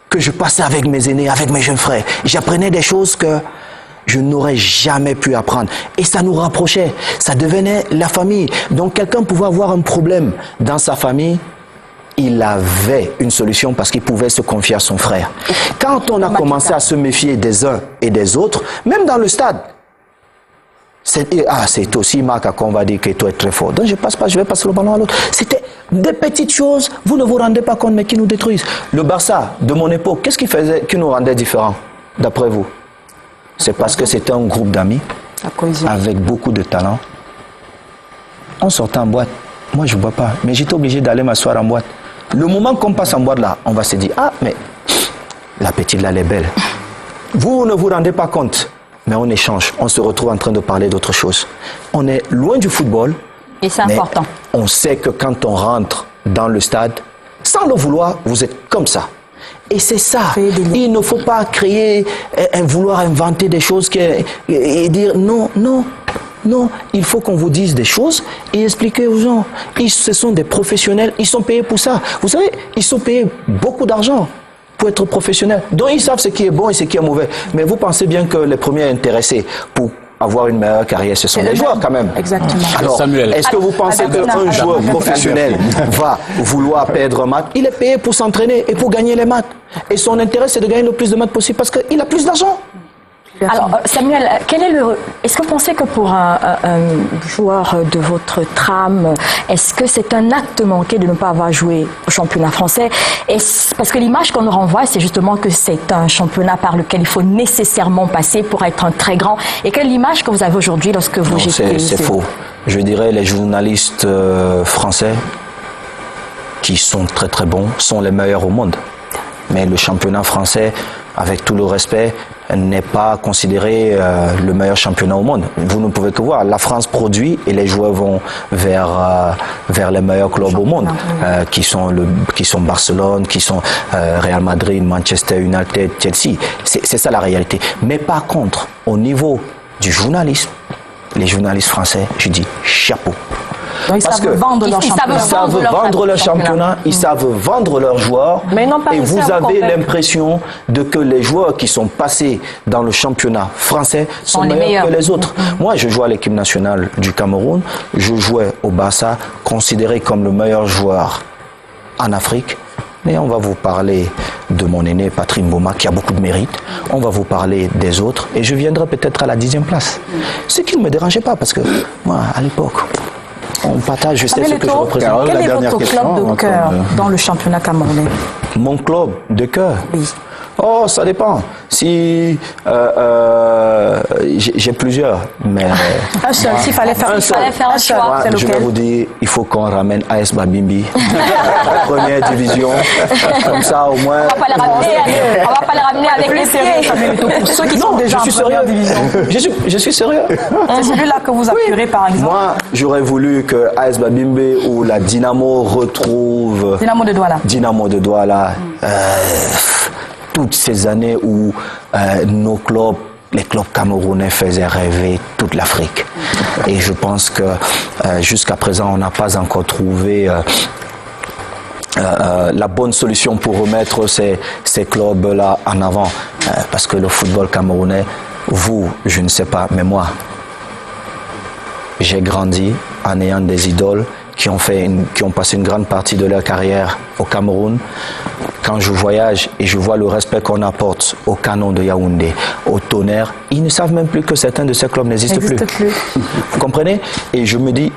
que je passais avec mes aînés, avec mes jeunes frères, j'apprenais des choses que je n'aurais jamais pu apprendre. Et ça nous rapprochait. Ça devenait la famille. Donc quelqu'un pouvait avoir un problème dans sa famille, il avait une solution parce qu'il pouvait se confier à son frère. Quand on a commencé à se méfier des uns et des autres, même dans le stade, c'est aussi Marc qu'on va dire que toi es très fort. Donc je vais passer le ballon à l'autre. C'était des petites choses, vous ne vous rendez pas compte, mais qui nous détruisent. Le Barça de mon époque, qu'est-ce qui nous rendait différents, d'après vous? C'est parce que c'était un groupe d'amis avec beaucoup de talent. On sortait en boîte. Moi, je ne bois pas, mais j'étais obligé d'aller m'asseoir en boîte. Le moment qu'on passe en boîte là, on va se dire, ah, mais la petite là, elle est belle. Vous ne vous rendez pas compte, mais on échange. On se retrouve en train de parler d'autre chose. On est loin du football. Et c'est important. On sait que quand on rentre dans le stade, sans le vouloir, vous êtes comme ça. Et c'est ça. Il ne faut pas vouloir inventer des choses et dire non. Il faut qu'on vous dise des choses et expliquer aux gens. Ce sont des professionnels, ils sont payés pour ça. Vous savez, ils sont payés beaucoup d'argent pour être professionnels. Donc ils savent ce qui est bon et ce qui est mauvais. Mais vous pensez bien que les premiers intéressés pour avoir une meilleure carrière, ce sont les joueurs quand même. Exactement. Alors, est-ce que vous pensez qu'un joueur professionnel va vouloir perdre un match? Il est payé pour s'entraîner et pour gagner les matchs. Et son intérêt, c'est de gagner le plus de matchs possible parce qu'il a plus d'argent. Alors, Samuel, est-ce que vous pensez que pour un joueur de votre trame, est-ce que c'est un acte manqué de ne pas avoir joué au championnat français? Parce que l'image qu'on nous renvoie, c'est justement que c'est un championnat par lequel il faut nécessairement passer pour être un très grand. Et quelle est l'image que vous avez aujourd'hui lorsque vous jetez? C'est faux. Je dirais les journalistes français qui sont très très bons sont les meilleurs au monde. Mais le championnat français, avec tout le respect, n'est pas considéré le meilleur championnat au monde. Vous ne pouvez que voir. La France produit et les joueurs vont vers les meilleurs clubs au monde, qui sont Barcelone, qui sont Real Madrid, Manchester United, Chelsea. C'est ça la réalité. Mais par contre, au niveau du journalisme, les journalistes français, je dis chapeau. Donc, ils savent vendre leur championnat. Ils savent vendre leur championnat, ils savent vendre leurs joueurs. Et vous avez l'impression que les joueurs qui sont passés dans le championnat français sont meilleurs que les autres. Moi, je joue à l'équipe nationale du Cameroun. Je jouais au Barça, considéré comme le meilleur joueur en Afrique. Mais on va vous parler de mon aîné Patrick Mboma qui a beaucoup de mérite. On va vous parler des autres et je viendrai peut-être à la 10e place. Ce qui ne me dérangeait pas parce que moi, à l'époque, on partage, je sais ce que je représente. Quel est votre club de cœur dans le championnat camerounais? Mon club de cœur? Oui. Oh, ça dépend. Si j'ai plusieurs, mais Un seul, s'il fallait faire un choix, moi, c'est je vais lequel? vous dire, il faut qu'on ramène AS Babimbi en première division. Comme ça, au moins. On va pas les ramener avec les séries. Pour ceux qui sont déjà en première division. Je suis sérieux. C'est celui-là que vous appuierez, par exemple. Moi, j'aurais voulu que AS Babimbi ou la Dynamo retrouve Dynamo de Douala. Dynamo de Douala. Toutes ces années où nos clubs, les clubs camerounais faisaient rêver toute l'Afrique. Et je pense que jusqu'à présent, on n'a pas encore trouvé la bonne solution pour remettre ces clubs-là en avant. Parce que le football camerounais, vous, je ne sais pas, mais moi, j'ai grandi en ayant des idoles qui ont passé une grande partie de leur carrière au Cameroun. Quand je voyage et je vois le respect qu'on apporte au Canon de Yaoundé, au Tonnerre, ils ne savent même plus que certains de ces clubs n'existent plus. Vous comprenez? Et je me dis,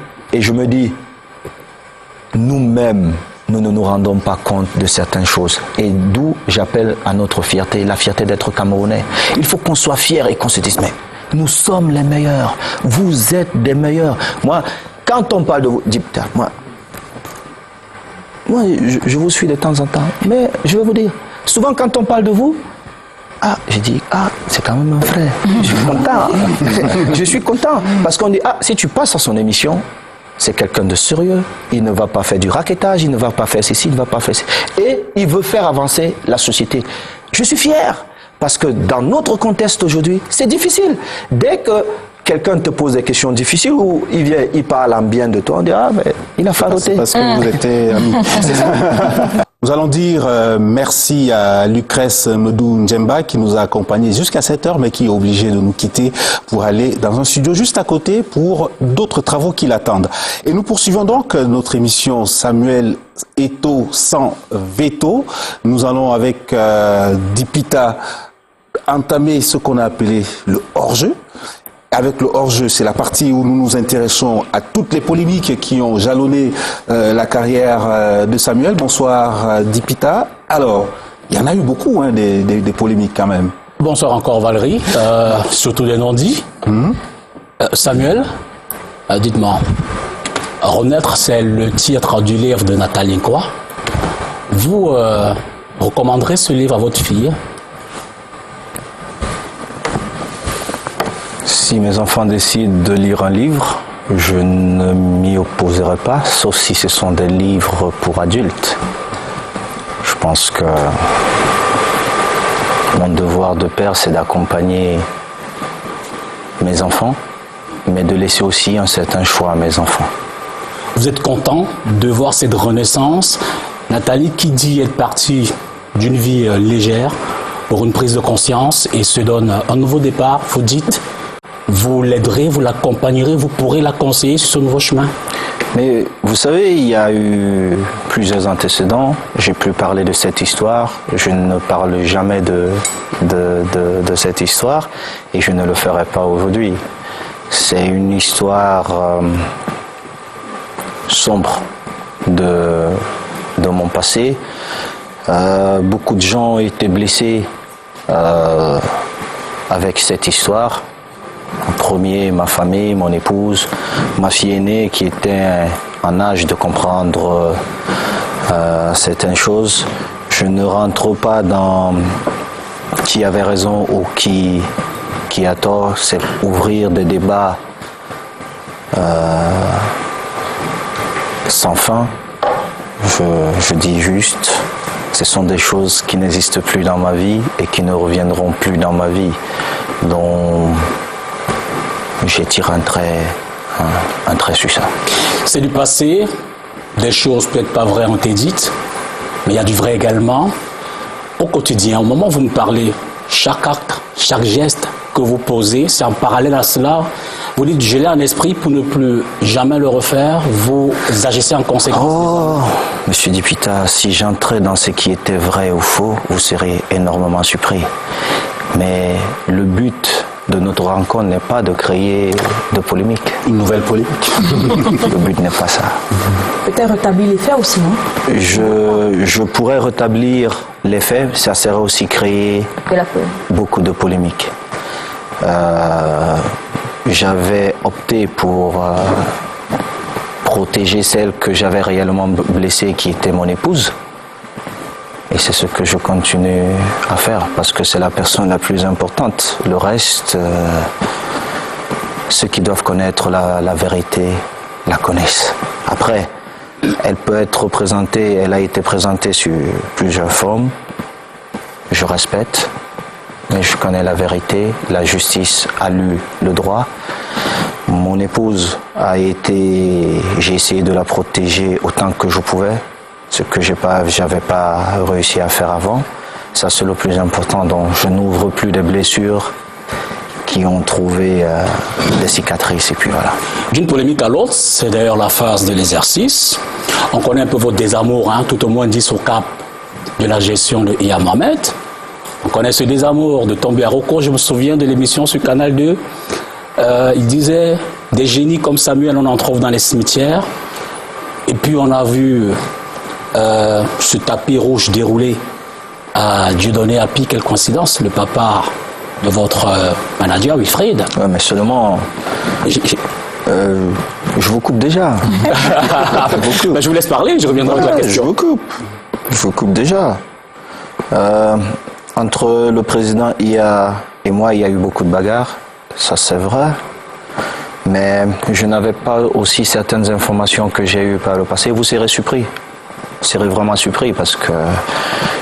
nous-mêmes, nous ne nous rendons pas compte de certaines choses. Et d'où j'appelle à notre fierté, la fierté d'être Camerounais. Il faut qu'on soit fiers et qu'on se dise, mais nous sommes les meilleurs, vous êtes des meilleurs. Moi, quand on parle de vous, moi, je vous suis de temps en temps, mais je vais vous dire, souvent quand on parle de vous, je dis, c'est quand même un frère. Je suis content. Je suis content. Parce qu'on dit, si tu passes à son émission, c'est quelqu'un de sérieux. Il ne va pas faire du raquettage, il ne va pas faire ceci, il ne va pas faire ceci. Et il veut faire avancer la société. Je suis fier. Parce que dans notre contexte aujourd'hui, c'est difficile. Dès que quelqu'un te pose des questions difficiles ou il vient, il parle en bien de toi, on dit mais il a faroté. Parce que vous étiez amis. Nous allons dire merci à Lucrèce Medou Ndjemba qui nous a accompagnés jusqu'à 7h mais qui est obligé de nous quitter pour aller dans un studio juste à côté pour d'autres travaux qui l'attendent. Et nous poursuivons donc notre émission Samuel Eto'o sans veto. Nous allons avec Dipita entamer ce qu'on a appelé le hors-jeu. Avec le hors-jeu, c'est la partie où nous nous intéressons à toutes les polémiques qui ont jalonné la carrière de Samuel. Bonsoir Dipita. Alors, il y en a eu beaucoup des polémiques quand même. Bonsoir encore Valérie, surtout des non-dits. Samuel, dites-moi, Renaître, c'est le titre du livre de Nathalie Nkwa. Vous recommanderez ce livre à votre fille? Si mes enfants décident de lire un livre, je ne m'y opposerai pas, sauf si ce sont des livres pour adultes. Je pense que mon devoir de père, c'est d'accompagner mes enfants, mais de laisser aussi un certain choix à mes enfants. Vous êtes content de voir cette renaissance? Nathalie, qui dit être partie d'une vie légère pour une prise de conscience et se donne un nouveau départ, vous dites, vous l'aiderez, vous l'accompagnerez, vous pourrez la conseiller sur ce nouveau chemin? Mais vous savez, il y a eu plusieurs antécédents. J'ai pu parler de cette histoire. Je ne parle jamais de cette histoire et je ne le ferai pas aujourd'hui. C'est une histoire sombre de mon passé. Beaucoup de gens ont été blessés avec cette histoire. En premier, ma famille, mon épouse, ma fille aînée qui était en âge de comprendre certaines choses. Je ne rentre pas dans qui avait raison ou qui a tort. C'est ouvrir des débats sans fin. Je dis juste, ce sont des choses qui n'existent plus dans ma vie et qui ne reviendront plus dans ma vie, dont j'étire un trait sur ça. C'est du passé, des choses peut-être pas vraies ont été dites, mais il y a du vrai également. Au quotidien, au moment où vous me parlez, chaque acte, chaque geste que vous posez, c'est en parallèle à cela. Vous dites geler en esprit pour ne plus jamais le refaire. Vous agissez en conséquence. Oh, Monsieur Dipita, si j'entrais dans ce qui était vrai ou faux, vous serez énormément surpris. Mais le but de notre rencontre n'est pas de créer de polémique. Une nouvelle polémique. Le but n'est pas ça. Peut-être rétablir les faits aussi, non? Je pourrais rétablir les faits, ça serait aussi créer beaucoup de polémiques. J'avais opté pour protéger celle que j'avais réellement blessée, qui était mon épouse. Et c'est ce que je continue à faire, parce que c'est la personne la plus importante. Le reste, ceux qui doivent connaître la vérité la connaissent. Après, elle peut être représentée, elle a été présentée sur plusieurs formes. Je respecte, mais je connais la vérité. La justice a lu le droit. Mon épouse j'ai essayé de la protéger autant que je pouvais, ce que j'avais pas réussi à faire avant. Ça, c'est le plus important. Donc, je n'ouvre plus des blessures qui ont trouvé des cicatrices, et puis voilà. D'une polémique à l'autre, c'est d'ailleurs la phase de l'exercice. On connaît un peu votre désamour, tout au moins 10 au cap de la gestion de Yahya Mohamed. On connaît ce désamour de Tombi Aroko. Je me souviens de l'émission sur Canal 2. Il disait, des génies comme Samuel, on en trouve dans les cimetières. Et puis on a vu ce tapis rouge déroulé à Dieudonné Api. Quelle coïncidence, le papa de votre manager, Wilfried. Oui, mais seulement... je vous coupe déjà. Ben, je vous laisse parler, je reviendrai avec la question. Je vous coupe déjà. Entre le président Yahya et moi, il y a eu beaucoup de bagarres. Ça, c'est vrai. Mais je n'avais pas aussi certaines informations que j'ai eues par le passé. Vous serez surpris. Vous serez vraiment surpris, parce que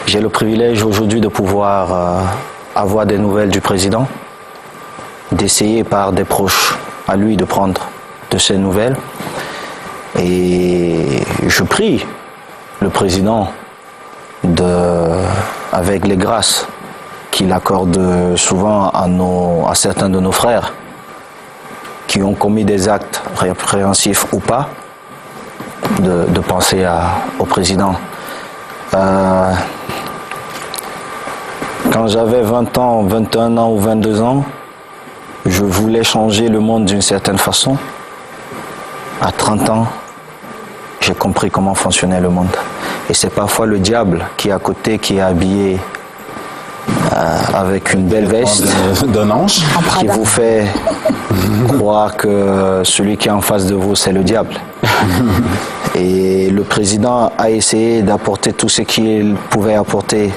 j'ai le privilège aujourd'hui de pouvoir avoir des nouvelles du président, d'essayer par des proches à lui de prendre de ces nouvelles. Et je prie le président avec les grâces qu'il accorde souvent à certains de nos frères qui ont commis des actes répréhensifs ou pas, de penser au président. Quand j'avais 20 ans, 21 ans ou 22 ans, je voulais changer le monde d'une certaine façon. À 30 ans, j'ai compris comment fonctionnait le monde. Et c'est parfois le diable qui est à côté, qui est habillé avec une belle veste, d'un ange, qui vous fait croire que celui qui est en face de vous, c'est le diable. Et le président a essayé d'apporter tout ce qu'il pouvait apporter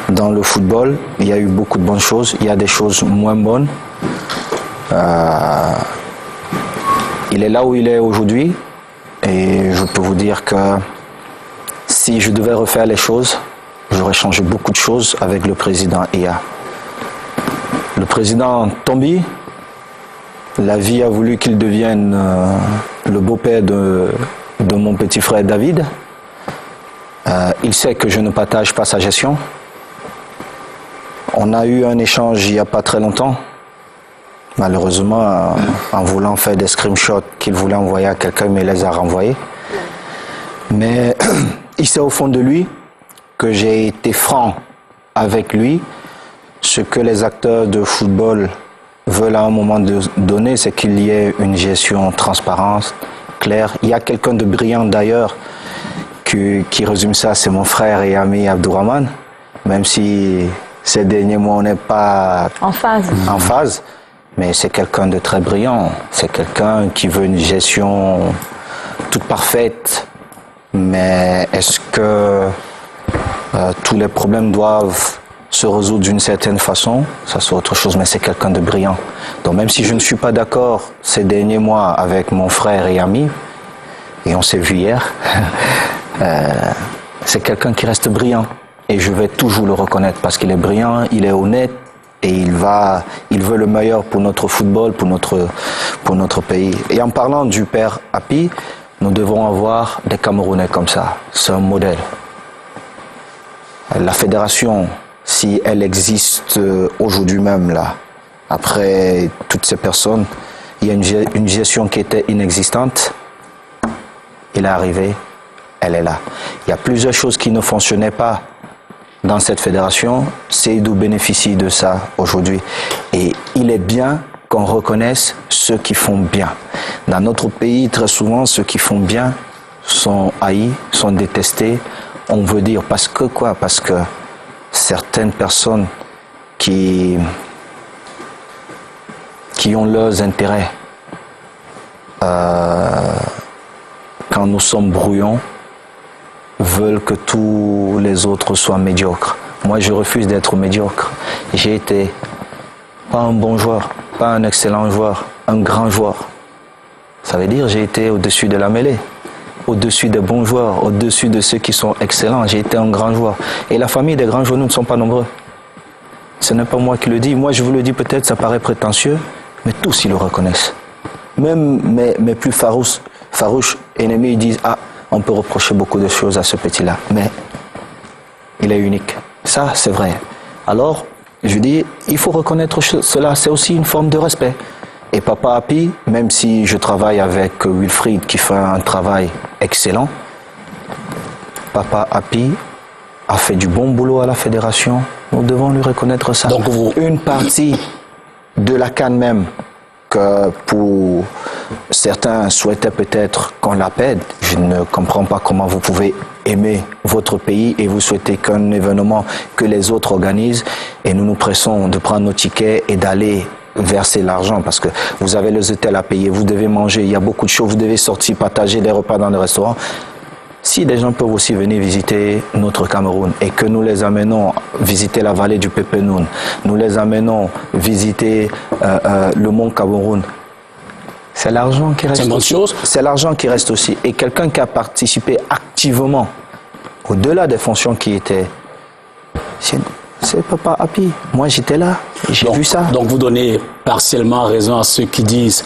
dans le football. Il y a eu beaucoup de bonnes choses, il y a des choses moins bonnes. Il est là où il est aujourd'hui, et je peux vous dire que si je devais refaire les choses, j'aurais changé beaucoup de choses avec le président Yahya. Le président Tombi, la vie a voulu qu'il devienne le beau-père de mon petit frère David. Il sait que je ne partage pas sa gestion. On a eu un échange il n'y a pas très longtemps. Malheureusement, en voulant faire des screenshots qu'il voulait envoyer à quelqu'un, il me les a renvoyés. Mais il sait au fond de lui que j'ai été franc avec lui. Ce que les acteurs de football veulent à un moment donné, c'est qu'il y ait une gestion transparente, claire. Il y a quelqu'un de brillant d'ailleurs qui résume ça, c'est mon frère et ami Abdourahmane, même si ces derniers mois on n'est pas en phase, mais c'est quelqu'un de très brillant. C'est quelqu'un qui veut une gestion toute parfaite. Mais est-ce que tous les problèmes doivent se résoudre d'une certaine façon? Ça, c'est autre chose, mais c'est quelqu'un de brillant. Donc même si je ne suis pas d'accord ces derniers mois avec mon frère et ami, et on s'est vu hier, c'est quelqu'un qui reste brillant. Et je vais toujours le reconnaître parce qu'il est brillant, il est honnête, et il veut le meilleur pour notre football, pour notre pays. Et en parlant du père Api, nous devons avoir des Camerounais comme ça. C'est un modèle. La fédération, si elle existe aujourd'hui même là, Après toutes ces personnes, il y a une gestion qui était inexistante. Il est arrivé, elle est là. Il y a plusieurs choses qui ne fonctionnaient pas dans cette fédération. Seydou bénéficie de ça aujourd'hui. Et il est bien qu'on reconnaisse ceux qui font bien. Dans notre pays, très souvent, ceux qui font bien sont haïs, sont détestés. On veut dire parce que quoi? Parce que certaines personnes qui ont leurs intérêts, quand nous sommes brouillons, veulent que tous les autres soient médiocres. Moi, je refuse d'être médiocre. J'ai été pas un bon joueur, pas un excellent joueur, un grand joueur. Ça veut dire j'ai été au-dessus de la mêlée, au-dessus des bons joueurs, au-dessus de ceux qui sont excellents. J'ai été un grand joueur. Et la famille des grands joueurs, nous ne sommes pas nombreux. Ce n'est pas moi qui le dis. Moi, je vous le dis peut-être, ça paraît prétentieux, mais tous, ils le reconnaissent. Même mes plus farouches ennemis, ils disent « Ah, on peut reprocher beaucoup de choses à ce petit-là, mais il est unique. » Ça, c'est vrai. Alors, je dis, il faut reconnaître cela. C'est aussi une forme de respect. Et Papa Happy, même si je travaille avec Wilfried, qui fait un travail excellent, Papa Happy a fait du bon boulot à la fédération. Nous devons lui reconnaître ça. Donc une partie de la CAN même, que pour certains souhaitaient peut-être qu'on l'appelle. Je ne comprends pas comment vous pouvez aimer votre pays et vous souhaitez qu'un événement que les autres organisent et nous nous pressons de prendre nos tickets et d'aller verser l'argent parce que vous avez les hôtels à payer, vous devez manger, il y a beaucoup de choses, vous devez sortir, partager des repas dans le restaurant. Si des gens peuvent aussi venir visiter notre Cameroun et que nous les amenons visiter la vallée du Pépenoun, nous les amenons visiter le mont Cameroun, c'est l'argent qui reste. C'est une bonne chose. C'est l'argent qui reste aussi. Et quelqu'un qui a participé activement, au-delà des fonctions qui étaient, c'est Papa Happy. Moi j'étais là, j'ai vu ça. Donc vous donnez partiellement raison à ceux qui disent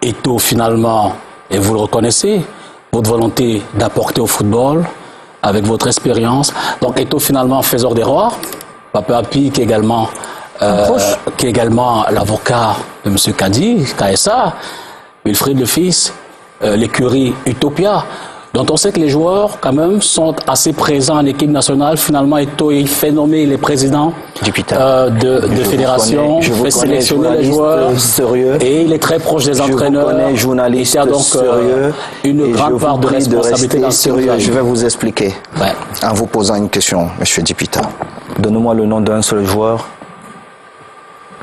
Eto'o finalement, et vous le reconnaissez, votre volonté d'apporter au football avec votre expérience. Donc Eto'o finalement faiseur d'erreurs. Papa Happy qui est également l'avocat de M. Kadi, KSA, Wilfried le fils, l'écurie Utopia, dont on sait que les joueurs quand même sont assez présents en équipe nationale. Finalement Eto'o il fait nommer les présidents de fédération, je fait sélectionner les joueurs sérieux, et il est très proche des entraîneurs. Je vous connais journaliste donc sérieux, une grande part de responsabilité dans ce sérieux. Je vais vous expliquer en vous posant une question, M. Dipita. Donnez-moi le nom d'un seul joueur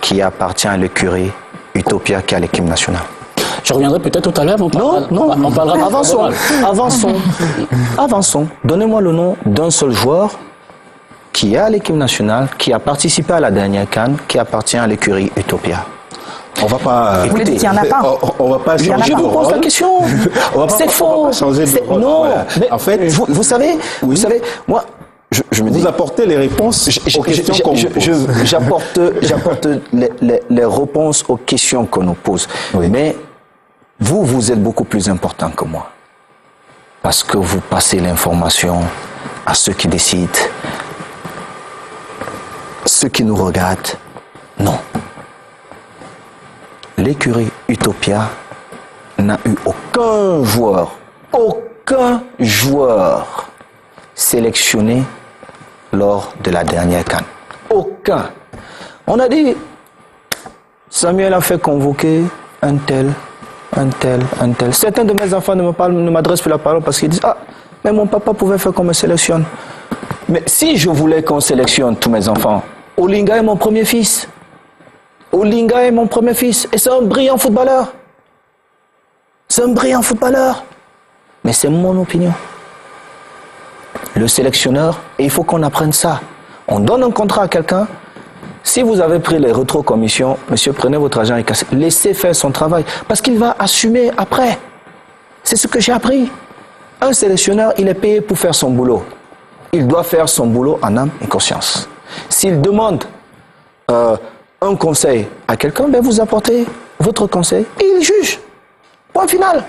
qui appartient à l'écurie Utopia qui est à l'équipe nationale. Je reviendrai peut-être tout à l'heure, mais on parlera. Avançons. Donnez-moi le nom d'un seul joueur qui est à l'équipe nationale, qui a participé à la dernière CAN, qui appartient à l'écurie Utopia. On va pas. Écoutez, il n'y en a pas. On va pas changer de rôle. La question. C'est faux. On va pas changer de rôle. Non. Voilà. Mais en fait, vous savez, moi. Je me dis, vous apportez les réponses aux questions qu'on vous pose. J'apporte les réponses aux questions qu'on nous pose. Oui. Mais vous êtes beaucoup plus important que moi. Parce que vous passez l'information à ceux qui décident, ceux qui nous regardent. Non. L'écurie Utopia n'a eu aucun joueur sélectionné lors de la dernière CAN. Aucun. On a dit, Samuel a fait convoquer un tel. Certains de mes enfants ne m'adressent plus la parole parce qu'ils disent, ah, mais mon papa pouvait faire qu'on me sélectionne. Mais si je voulais qu'on sélectionne tous mes enfants, Olinga est mon premier fils. Et c'est un brillant footballeur. Mais c'est mon opinion. Le sélectionneur, et il faut qu'on apprenne ça. On donne un contrat à quelqu'un. Si vous avez pris les rétrocommissions, monsieur, prenez votre argent et cassez. Laissez faire son travail. Parce qu'il va assumer après. C'est ce que j'ai appris. Un sélectionneur, il est payé pour faire son boulot. Il doit faire son boulot en âme et conscience. S'il demande un conseil à quelqu'un, ben vous apportez votre conseil et il juge. Point final.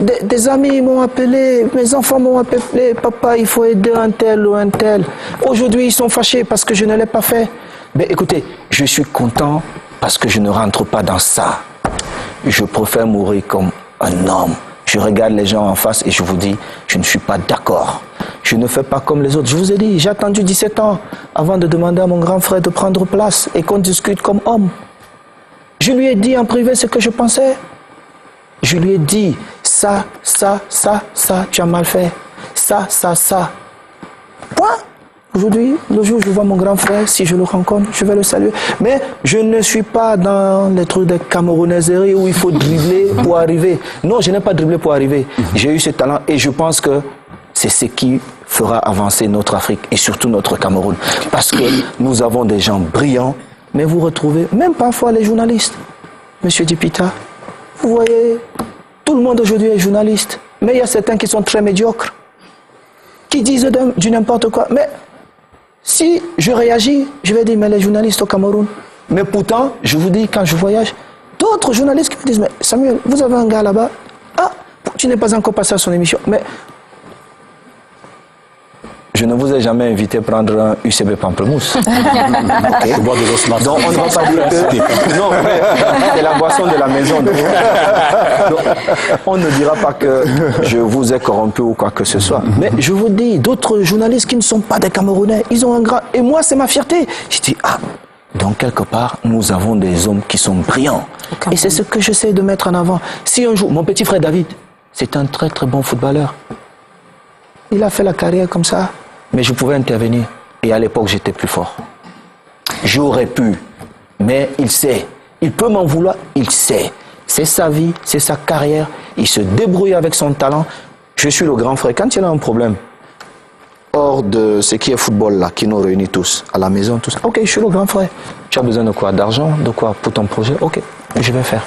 Des amis m'ont appelé, mes enfants m'ont appelé, papa, il faut aider un tel ou un tel. Aujourd'hui, ils sont fâchés parce que je ne l'ai pas fait. Mais écoutez, je suis content parce que je ne rentre pas dans ça. Je préfère mourir comme un homme. Je regarde les gens en face et je vous dis, je ne suis pas d'accord. Je ne fais pas comme les autres. Je vous ai dit, j'ai attendu 17 ans avant de demander à mon grand frère de prendre place et qu'on discute comme homme. Je lui ai dit en privé ce que je pensais. Je lui ai dit, ça, tu as mal fait. Ça. Point. Aujourd'hui, le jour où je vois mon grand frère, si je le rencontre, je vais le saluer. Mais je ne suis pas dans les trucs de camerounaiserie où il faut dribbler pour arriver. Non, je n'ai pas dribblé pour arriver. J'ai eu ce talent et je pense que c'est ce qui fera avancer notre Afrique et surtout notre Cameroun. Parce que nous avons des gens brillants, mais vous retrouvez même parfois les journalistes. Monsieur Dipita, vous voyez, tout le monde aujourd'hui est journaliste. Mais il y a certains qui sont très médiocres, qui disent du n'importe quoi. Mais si je réagis, je vais dire, mais les journalistes au Cameroun. Mais pourtant, je vous dis, quand je voyage, d'autres journalistes qui me disent, mais Samuel, vous avez un gars là-bas, ah, tu n'es pas encore passé à son émission. Mais je ne vous ai jamais invité à prendre un UCB Pamplemousse. Okay. Donc on ne va pas dire que... Non, c'est la boisson de la maison. Donc, on ne dira pas que je vous ai corrompu ou quoi que ce soit. Mais je vous dis, d'autres journalistes qui ne sont pas des Camerounais, ils ont un grand... Et moi, c'est ma fierté. Je dis, ah, donc quelque part, nous avons des hommes qui sont brillants. Et c'est ce que j'essaie de mettre en avant. Si un jour, mon petit frère David, c'est un très très bon footballeur. Il a fait la carrière comme ça. Mais je pouvais intervenir. Et à l'époque, j'étais plus fort. J'aurais pu. Mais il sait. Il peut m'en vouloir. Il sait. C'est sa vie, c'est sa carrière. Il se débrouille avec son talent. Je suis le grand frère. Quand il y a un problème, hors de ce qui est football là, qui nous réunit tous, à la maison, tous. Ok, je suis le grand frère. Tu as besoin de quoi? D'argent? De quoi pour ton projet? Ok, je vais faire.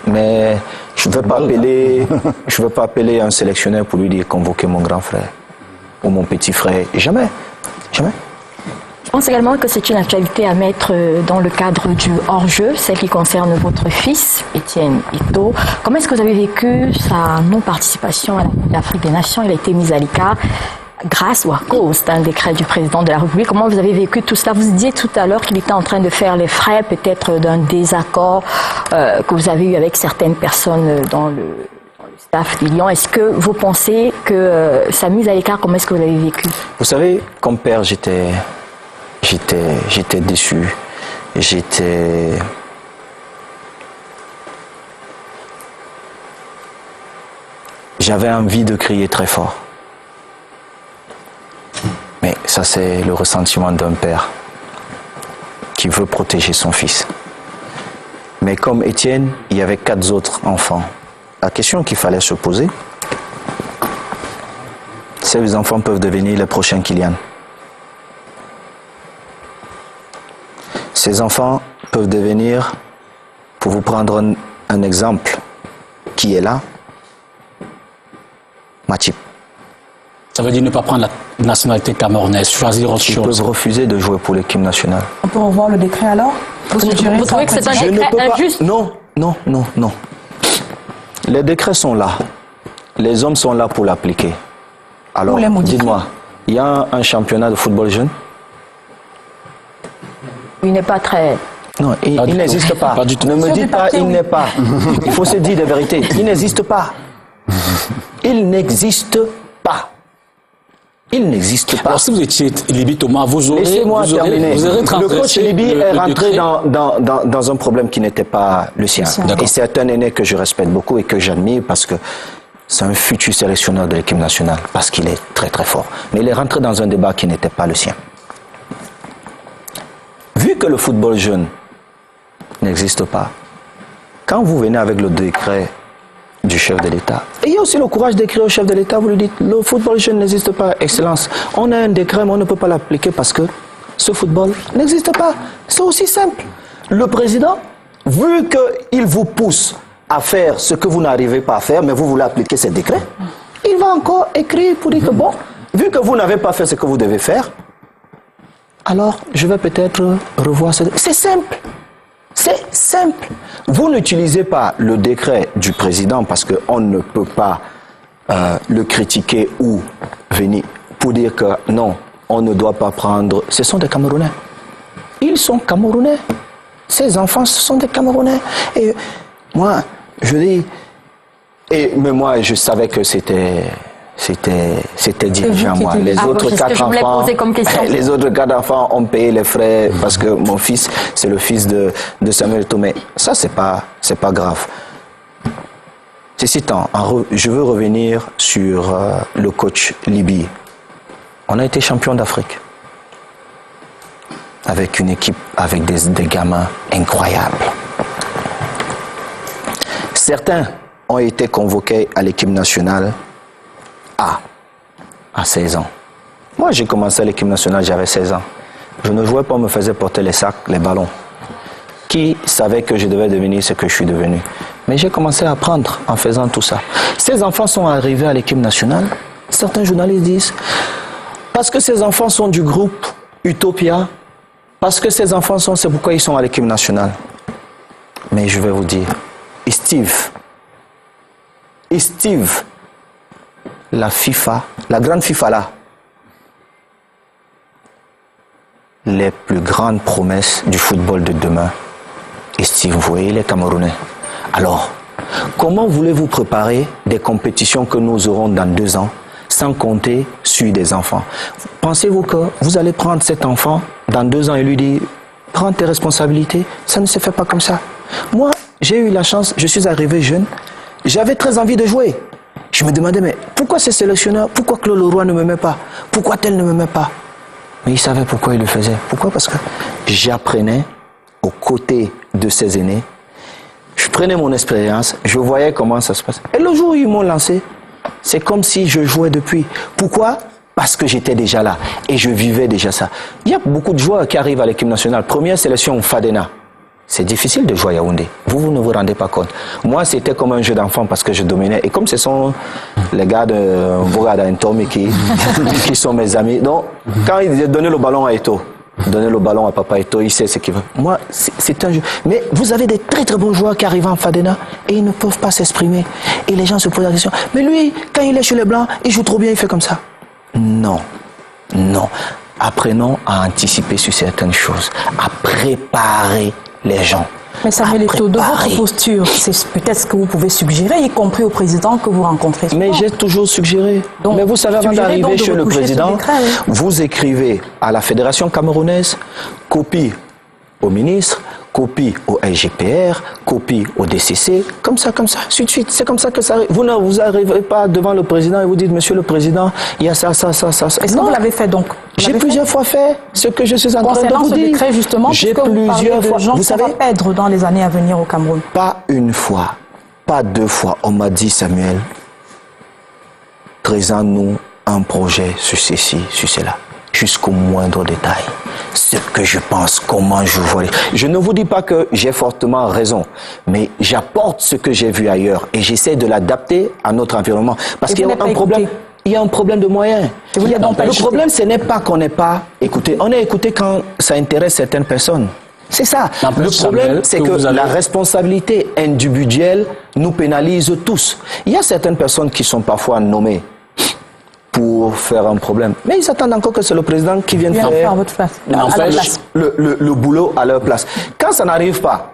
Mais je ne veux pas appeler un sélectionneur pour lui dire convoquer mon grand frère. Ou mon petit frère, jamais. Je pense également que c'est une actualité à mettre dans le cadre du hors-jeu, celle qui concerne votre fils, Étienne Eto'o. Comment est-ce que vous avez vécu sa non-participation à la Coupe d'Afrique des Nations? Il a été mis à l'écart grâce ou à cause d'un décret du président de la République. Comment vous avez vécu tout cela? Vous disiez tout à l'heure qu'il était en train de faire les frais peut-être d'un désaccord que vous avez eu avec certaines personnes dans le staff de Lyon. Est-ce que vous pensez que sa mise à l'écart, comment est-ce que vous l'avez vécu? Vous savez, comme père, j'étais déçu. J'avais envie de crier très fort. Mais ça, c'est le ressentiment d'un père qui veut protéger son fils. Mais comme Étienne, il y avait 4 autres enfants. La question qu'il fallait se poser, ces enfants peuvent devenir les prochains Kylian. Ces enfants peuvent devenir, pour vous prendre un exemple qui est là, Matip. Ça veut dire ne pas prendre la nationalité camerounaise, choisir autre chose. Ils peuvent refuser de jouer pour l'équipe nationale. On peut revoir le décret alors? Vous trouvez que c'est un décret injuste? Non. Les décrets sont là. Les hommes sont là pour l'appliquer. Alors, dites-moi, il y a un championnat de football jeune? Il n'est pas très... Non, il n'existe pas. Pas du tout. Ne me dites pas, il n'est pas. Il faut se dire des vérités. Il n'existe pas. Il n'existe pas. Il n'existe pas. Alors si vous étiez Libi Thomas, vous aurez... Laissez-moi terminer. Le coach Libi est rentré décret. dans un problème qui n'était pas le sien. Et c'est un aîné que je respecte beaucoup et que j'admire parce que c'est un futur sélectionneur de l'équipe nationale, parce qu'il est très très fort. Mais il est rentré dans un débat qui n'était pas le sien. Vu que le football jeune n'existe pas, quand vous venez avec le décret du chef de l'État, ayez aussi le courage d'écrire au chef de l'État, vous lui dites, le football jeune n'existe pas, Excellence. On a un décret, mais on ne peut pas l'appliquer parce que ce football n'existe pas. C'est aussi simple. Le président, vu qu'il vous pousse à faire ce que vous n'arrivez pas à faire, mais vous voulez appliquer ces décrets, il va encore écrire pour dire que bon, vu que vous n'avez pas fait ce que vous devez faire, alors je vais peut-être revoir ce... C'est simple. C'est simple. Vous n'utilisez pas le décret du président parce qu'on ne peut pas le critiquer ou venir pour dire que non, on ne doit pas prendre... Ce sont des Camerounais. Ils sont Camerounais. Ces enfants, ce sont des Camerounais. Et moi, je dis... Mais moi, je savais que c'était dirigé à moi. Les autres quatre enfants ont payé les frais parce que mon fils, c'est le fils de Samuel Eto'o. Mais ça, c'est pas grave. Ceci étant, je veux revenir sur le coach Libye. On a été champion d'Afrique avec une équipe, avec des gamins incroyables. Certains ont été convoqués à l'équipe nationale à 16 ans. Moi, j'ai commencé à l'équipe nationale, j'avais 16 ans. Je ne jouais pas, on me faisait porter les sacs, les ballons. Qui savait que je devais devenir ce que je suis devenu? Mais j'ai commencé à apprendre en faisant tout ça. Ces enfants sont arrivés à l'équipe nationale. Certains journalistes disent, parce que ces enfants sont du groupe Utopia, parce que ces enfants sont, c'est pourquoi ils sont à l'équipe nationale. Mais je vais vous dire, Steve, la FIFA, la grande FIFA là, les plus grandes promesses du football de demain, Steve, vous voyez les Camerounais. Alors, comment voulez-vous préparer des compétitions que nous aurons dans 2 ans sans compter sur des enfants? Pensez-vous que vous allez prendre cet enfant dans 2 ans et lui dire « Prends tes responsabilités », ça ne se fait pas comme ça. Moi, j'ai eu la chance, je suis arrivé jeune, j'avais très envie de jouer. Je me demandais, mais pourquoi ces sélectionneurs, pourquoi Claude Leroy ne me met pas? Pourquoi tel ne me met pas? Mais il savait pourquoi il le faisait. Pourquoi? Parce que j'apprenais aux côtés de ces aînés. Je prenais mon expérience, je voyais comment ça se passe. Et le jour où ils m'ont lancé, c'est comme si je jouais depuis. Pourquoi? Parce que j'étais déjà là et je vivais déjà ça. Il y a beaucoup de joueurs qui arrivent à l'équipe nationale. Première sélection, Fadena. C'est difficile de jouer à Yaoundé. Vous ne vous rendez pas compte. Moi, c'était comme un jeu d'enfant parce que je dominais. Et comme ce sont les gars de Bogada et Ntomi qui sont mes amis. Donc, quand ils donnaient le ballon à Eto'o, donner le ballon à Papa Eto'o, il sait ce qu'il veut. Moi, c'est un jeu. Mais vous avez des très très bons joueurs qui arrivent en Fadena et ils ne peuvent pas s'exprimer. Et les gens se posent la question. Mais lui, quand il est chez les Blancs, il joue trop bien, il fait comme ça. Non. Non. Apprenons à anticiper sur certaines choses, à préparer les gens. Mais Samuel Eto'o, de votre posture, c'est peut-être ce que vous pouvez suggérer, y compris au président que vous rencontrez. Mais j'ai toujours suggéré. Donc, mais vous savez, avant d'arriver chez le président, vous écrivez à la Fédération camerounaise, copie au ministre, copie au SGPR, copie au DCC, comme ça, suite. C'est comme ça que ça arrive. Vous n'arrivez pas devant le président et vous dites, monsieur le président, il y a ça. Est-ce que vous l'avez fait donc? J'ai plusieurs fois fait ce que je suis en train de vous dire. Décret justement, j'ai plusieurs fois. Vous savez, va perdre dans les années à venir au Cameroun. Pas une fois, pas 2 fois. On m'a dit, Samuel, présente-nous un projet sur ceci, sur cela, jusqu'au moindre détail. Ce que je pense, comment je vois. Je ne vous dis pas que j'ai fortement raison, mais j'apporte ce que j'ai vu ailleurs et j'essaie de l'adapter à notre environnement. Parce qu'il y a un problème. Il y a un problème de moyens. Le problème, ce n'est pas qu'on n'ait pas écouté. On est écouté quand ça intéresse certaines personnes. C'est ça. Le problème, c'est que la responsabilité individuelle nous pénalise tous. Il y a certaines personnes qui sont parfois nommées pour faire un problème. Mais ils attendent encore que c'est le président qui vienne faire votre place. Le boulot à leur place. Quand ça n'arrive pas,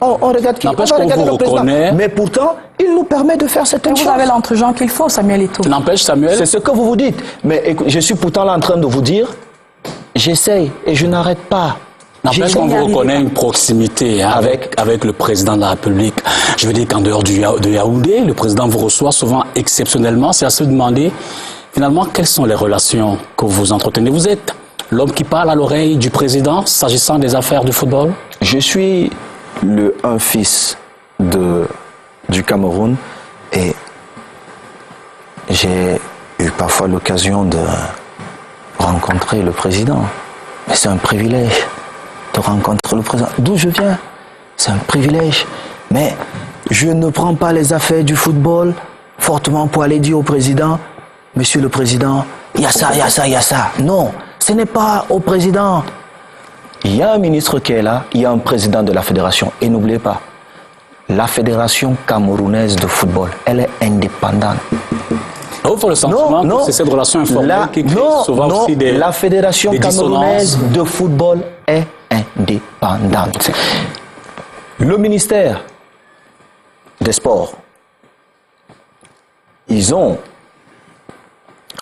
on regarde qui? On va regarder le président. Mais pourtant, il nous permet de faire certaines choses. Vous avez l'entre-gens qu'il faut, Samuel Eto'o. N'empêche, Samuel. C'est ce que vous vous dites. Mais écoute, je suis pourtant là en train de vous dire, j'essaye et je n'arrête pas. N'empêche qu'on vous reconnaît une proximité avec le président de la République. Je veux dire qu'en dehors de Yaoundé, le président vous reçoit souvent exceptionnellement. C'est à se demander, finalement, quelles sont les relations que vous entretenez? Vous êtes l'homme qui parle à l'oreille du président s'agissant des affaires du football? Je suis un fils du Cameroun et j'ai eu parfois l'occasion de rencontrer le président. Mais c'est un privilège de rencontrer le président. D'où je viens, c'est un privilège. Mais je ne prends pas les affaires du football fortement pour aller dire au président, monsieur le président, il y a ça, il y a ça, il y a ça. Non, ce n'est pas au président. Il y a un ministre qui est là, il y a un président de la fédération. Et n'oubliez pas, la fédération camerounaise de football, elle est indépendante. Vous avez le sentiment que c'est cette relation informelle qui crée souvent aussi des la fédération des camerounaise de football est indépendante. Le ministère des Sports, ils ont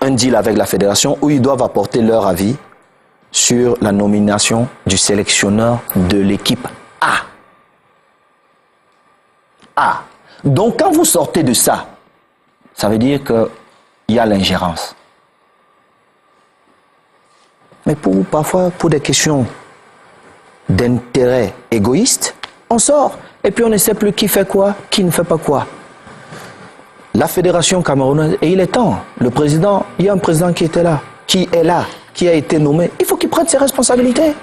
un deal avec la fédération où ils doivent apporter leur avis sur la nomination du sélectionneur de l'équipe A. Donc quand vous sortez de ça, ça veut dire qu'il y a l'ingérence. Mais parfois, pour des questions d'intérêt égoïste, on sort et puis on ne sait plus qui fait quoi, qui ne fait pas quoi. La fédération camerounaise, et il est temps, le président, il y a un président qui était là, qui est là, qui a été nommé, il faut qu'il prenne ses responsabilités.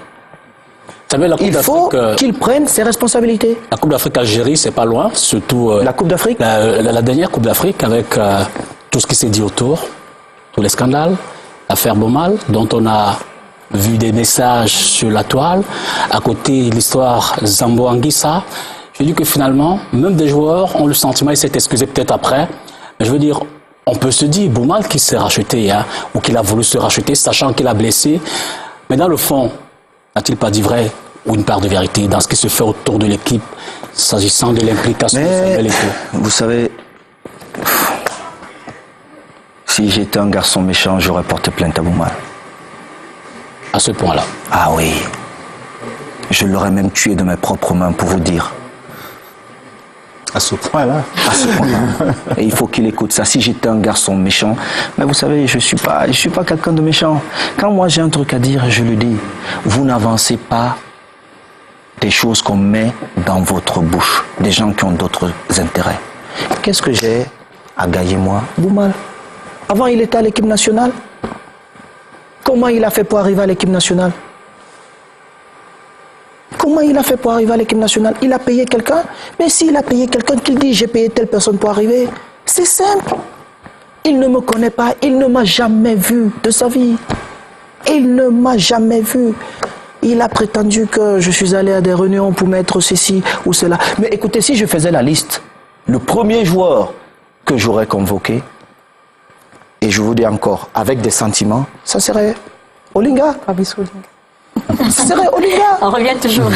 Il faut qu'il prenne ses responsabilités. La Coupe d'Afrique Algérie, c'est pas loin, surtout la Coupe d'Afrique, la dernière Coupe d'Afrique avec tout ce qui s'est dit autour, tous les scandales, l'affaire Bomal, dont on a vu des messages sur la toile, à côté l'histoire Zambo Anguissa. Je dis que finalement, même des joueurs ont le sentiment, il s'est excusé peut-être après, mais je veux dire, on peut se dire, Bomal qui s'est racheté, hein, ou qu'il a voulu se racheter, sachant qu'il a blessé, mais dans le fond, n'a-t-il pas dit vrai ou une part de vérité dans ce qui se fait autour de l'équipe, s'agissant de l'implication de Samuel Eto'o? Vous savez, si j'étais un garçon méchant, j'aurais porté plainte à Bomal. À ce point-là? Ah oui. Je l'aurais même tué de mes propres mains pour vous dire. À ce point-là. À ce point-là. Et il faut qu'il écoute ça. Si j'étais un garçon méchant, mais vous savez, je suis pas quelqu'un de méchant. Quand moi j'ai un truc à dire, je le dis. Vous n'avancez pas des choses qu'on met dans votre bouche. Des gens qui ont d'autres intérêts. Qu'est-ce que j'ai à gagner moi? Bomal. Avant, il était à l'équipe nationale. Comment il a fait pour arriver à l'équipe nationale? Comment il a fait pour arriver à l'équipe nationale? Il a payé quelqu'un? Mais s'il a payé quelqu'un, qu'il dit j'ai payé telle personne pour arriver, c'est simple. Il ne me connaît pas, il ne m'a jamais vu de sa vie. Il ne m'a jamais vu. Il a prétendu que je suis allé à des réunions pour mettre ceci ou cela. Mais écoutez, si je faisais la liste, le premier joueur que j'aurais convoqué, et je vous dis encore, avec des sentiments, ça serait Olinga. Ça serait Olinga. On revient toujours.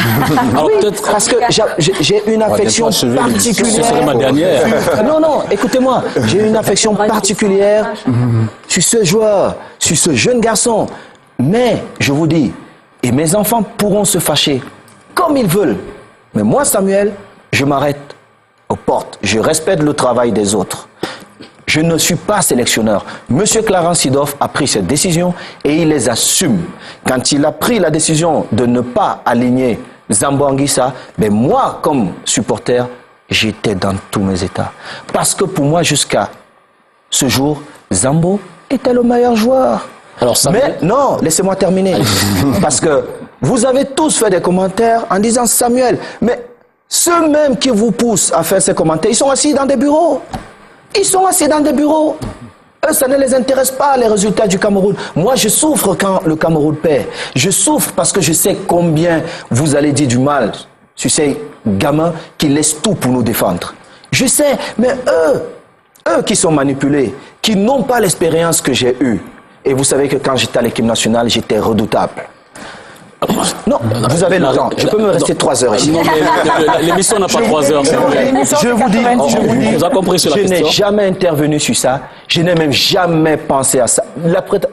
Oui, parce que j'ai une affection particulière. Ce serait ma dernière. Non, écoutez-moi, j'ai une affection particulière sur ce joueur, sur ce jeune garçon. Mais, je vous dis, et mes enfants pourront se fâcher comme ils veulent. Mais moi, Samuel, je m'arrête aux portes. Je respecte le travail des autres. Je ne suis pas sélectionneur. Monsieur Clarence Seedorf a pris cette décision et il les assume. Quand il a pris la décision de ne pas aligner Zambo Anguissa, ben moi, comme supporter, j'étais dans tous mes états. Parce que pour moi, jusqu'à ce jour, Zambo était le meilleur joueur. Alors, mais non, laissez-moi terminer. Parce que vous avez tous fait des commentaires en disant Samuel, mais ceux mêmes qui vous poussent à faire ces commentaires, ils sont assis dans des bureaux. Ils sont assis dans des bureaux. Eux, ça ne les intéresse pas, les résultats du Cameroun. Moi, je souffre quand le Cameroun perd. Je souffre parce que je sais combien vous allez dire du mal sur ces gamins qui laissent tout pour nous défendre. Je sais, mais eux qui sont manipulés, qui n'ont pas l'expérience que j'ai eue. Et vous savez que quand j'étais à l'équipe nationale, j'étais redoutable. Non, vous avez le temps. Je peux me rester 3 heures ici. Non, mais l'émission n'a pas 3 heures. Je vous dis, vous avez compris sur la question. Je n'ai jamais intervenu sur ça. Je n'ai même jamais pensé à ça.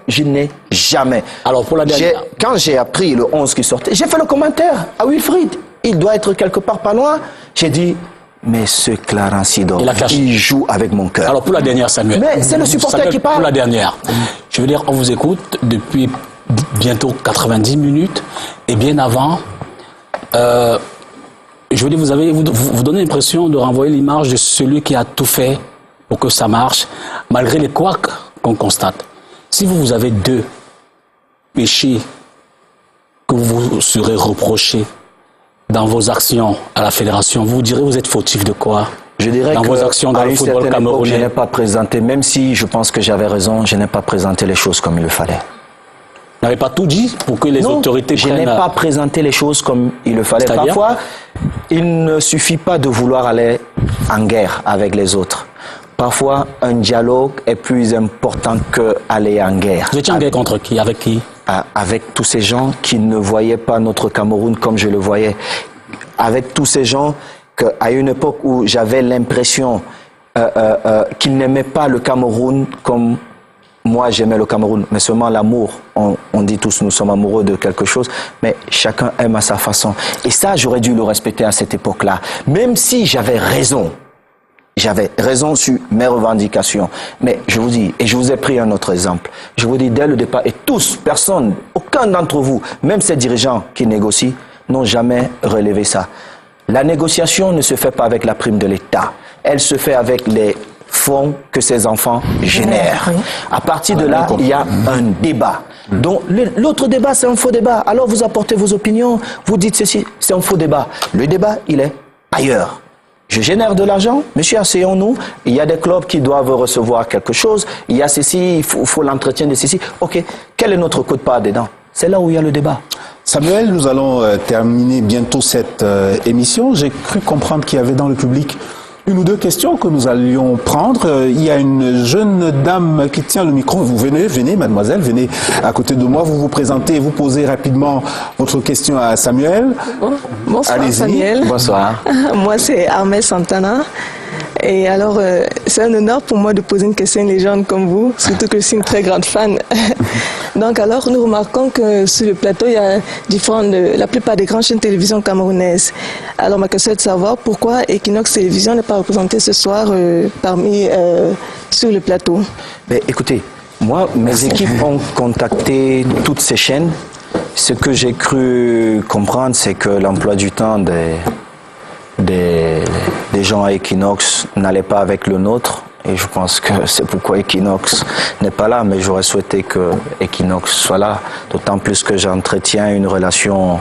Je n'ai jamais. Alors, pour la dernière. Quand j'ai appris le 11 qui sortait, j'ai fait le commentaire à Wilfried. Il doit être quelque part pas loin. J'ai dit, mais ce Clarence Seedorf, il joue avec mon cœur. Alors, pour la dernière, Samuel. Mais c'est le supporter Samuel, qui parle. Pour la dernière. Je veux dire, on vous écoute depuis bientôt 90 minutes et bien avant, je veux dire, vous donnez l'impression de renvoyer l'image de celui qui a tout fait pour que ça marche, malgré les couacs qu'on constate. Si vous avez 2 péchés que vous serez reprochés dans vos actions à la fédération, vous direz vous êtes fautif de quoi? Je dirais dans que vos actions dans le football camerounais, je n'ai pas présenté, même si je pense que j'avais raison, je n'ai pas présenté les choses comme il le fallait. n'avez pas tout dit pour que les autorités je prennent... n'ai pas présenté les choses comme il le fallait. C'est-à-dire? Parfois, il ne suffit pas de vouloir aller en guerre avec les autres. Parfois, un dialogue est plus important qu'aller en guerre. Vous étiez en guerre contre qui? Avec qui? Avec tous ces gens qui ne voyaient pas notre Cameroun comme je le voyais. Avec tous ces gens qu'à une époque où j'avais l'impression qu'ils n'aimaient pas le Cameroun comme moi j'aimais le Cameroun. Mais seulement l'amour, on dit tous nous sommes amoureux de quelque chose, mais chacun aime à sa façon. Et ça, j'aurais dû le respecter à cette époque-là. Même si j'avais raison sur mes revendications. Mais je vous dis, et je vous ai pris un autre exemple, je vous dis dès le départ, et tous, personne, aucun d'entre vous, même ces dirigeants qui négocient, n'ont jamais relevé ça. La négociation ne se fait pas avec la prime de l'État, elle se fait avec les fonds que ces enfants génèrent. À partir de là, il y a un débat. Donc l'autre débat, c'est un faux débat. Alors vous apportez vos opinions, vous dites ceci, c'est un faux débat. Le débat, il est ailleurs. Je génère de l'argent, monsieur, asseyons-nous. Il y a des clubs qui doivent recevoir quelque chose. Il y a ceci, il faut l'entretien de ceci. Ok, quel est notre coup de part dedans? C'est là où il y a le débat. Samuel, nous allons terminer bientôt cette émission. J'ai cru comprendre qu'il y avait dans le public une ou deux questions que nous allions prendre. Il y a une jeune dame qui tient le micro. Vous venez, mademoiselle, venez à côté de moi. Vous vous présentez et vous posez rapidement votre question à Samuel. Bonsoir Samuel. Bonsoir. Moi c'est Armel Santana. Et alors, c'est un honneur pour moi de poser une question à une légende comme vous, surtout que je suis une très grande fan. Donc alors, nous remarquons que sur le plateau, il y a la plupart des grandes chaînes de télévision camerounaises. Alors ma question est de savoir pourquoi Equinox Télévision n'est pas représenté ce soir sur le plateau. Mais écoutez, moi, mes équipes ont contacté toutes ces chaînes. Ce que j'ai cru comprendre, c'est que l'emploi du temps des gens à Equinox n'allait pas avec le nôtre. Et je pense que c'est pourquoi Equinox n'est pas là. Mais j'aurais souhaité que Equinox soit là. D'autant plus que j'entretiens une relation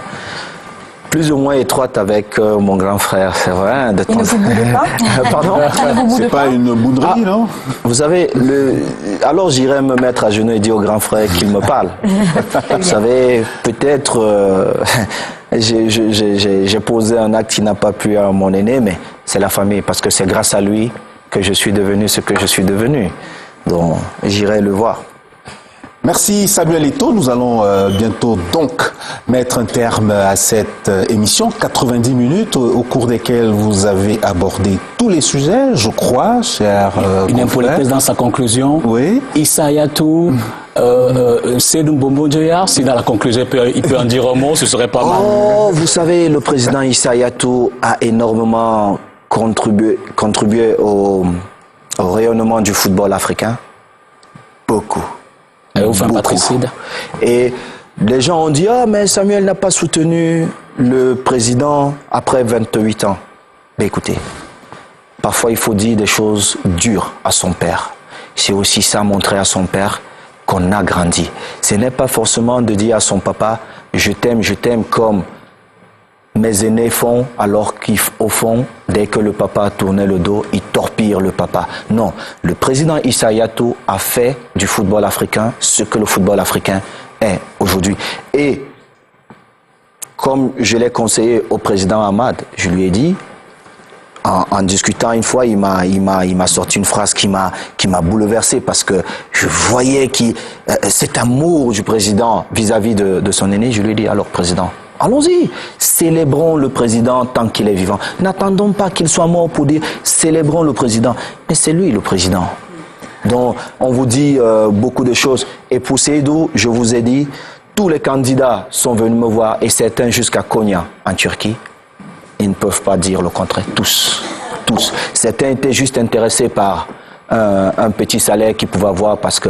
plus ou moins étroite avec mon grand frère. C'est vrai. Il ne vous boude pas? Pardon? C'est pas une bouderie, non? Vous savez, alors j'irai me mettre à genoux et dire au grand frère qu'il me parle. Vous savez, peut-être j'ai posé un acte qui n'a pas plu à mon aîné, mais c'est la famille, parce que c'est grâce à lui que je suis devenu ce que je suis devenu. Donc, j'irai le voir. Merci Samuel Eto'o. Nous allons bientôt donc mettre un terme à cette émission, 90 minutes au cours desquelles vous avez abordé tous les sujets, je crois, cher Une pour le président, sa conclusion. Oui. Issa Hayatou, Seydou Mbombo Dioyar, si dans la conclusion il peut en dire un mot, ce serait pas mal. Oh, vous savez, le président Issa Hayatou a énormément contribué au rayonnement du football africain. Beaucoup. Et au fin patricide. Et les gens ont dit, ah, mais Samuel n'a pas soutenu le président après 28 ans. Mais écoutez, parfois il faut dire des choses dures à son père. C'est aussi ça, montrer à son père qu'on a grandi. Ce n'est pas forcément de dire à son papa, je t'aime comme mes aînés font, alors qu'au fond, dès que le papa tournait le dos, il torpille le papa. Non, le président Issa Hayatou a fait du football africain ce que le football africain est aujourd'hui. Et comme je l'ai conseillé au président Ahmad, je lui ai dit, en discutant une fois, il m'a sorti une phrase qui m'a bouleversé, parce que je voyais cet amour du président vis-à-vis de son aîné. Je lui ai dit, alors président, allons-y, célébrons le président tant qu'il est vivant. N'attendons pas qu'il soit mort pour dire célébrons le président. Mais c'est lui le président. Donc on vous dit beaucoup de choses. Et pour Seydou, je vous ai dit, tous les candidats sont venus me voir, et certains jusqu'à Konya en Turquie. Ils ne peuvent pas dire le contraire. Tous. Certains étaient juste intéressés par un petit salaire qu'ils pouvaient avoir parce que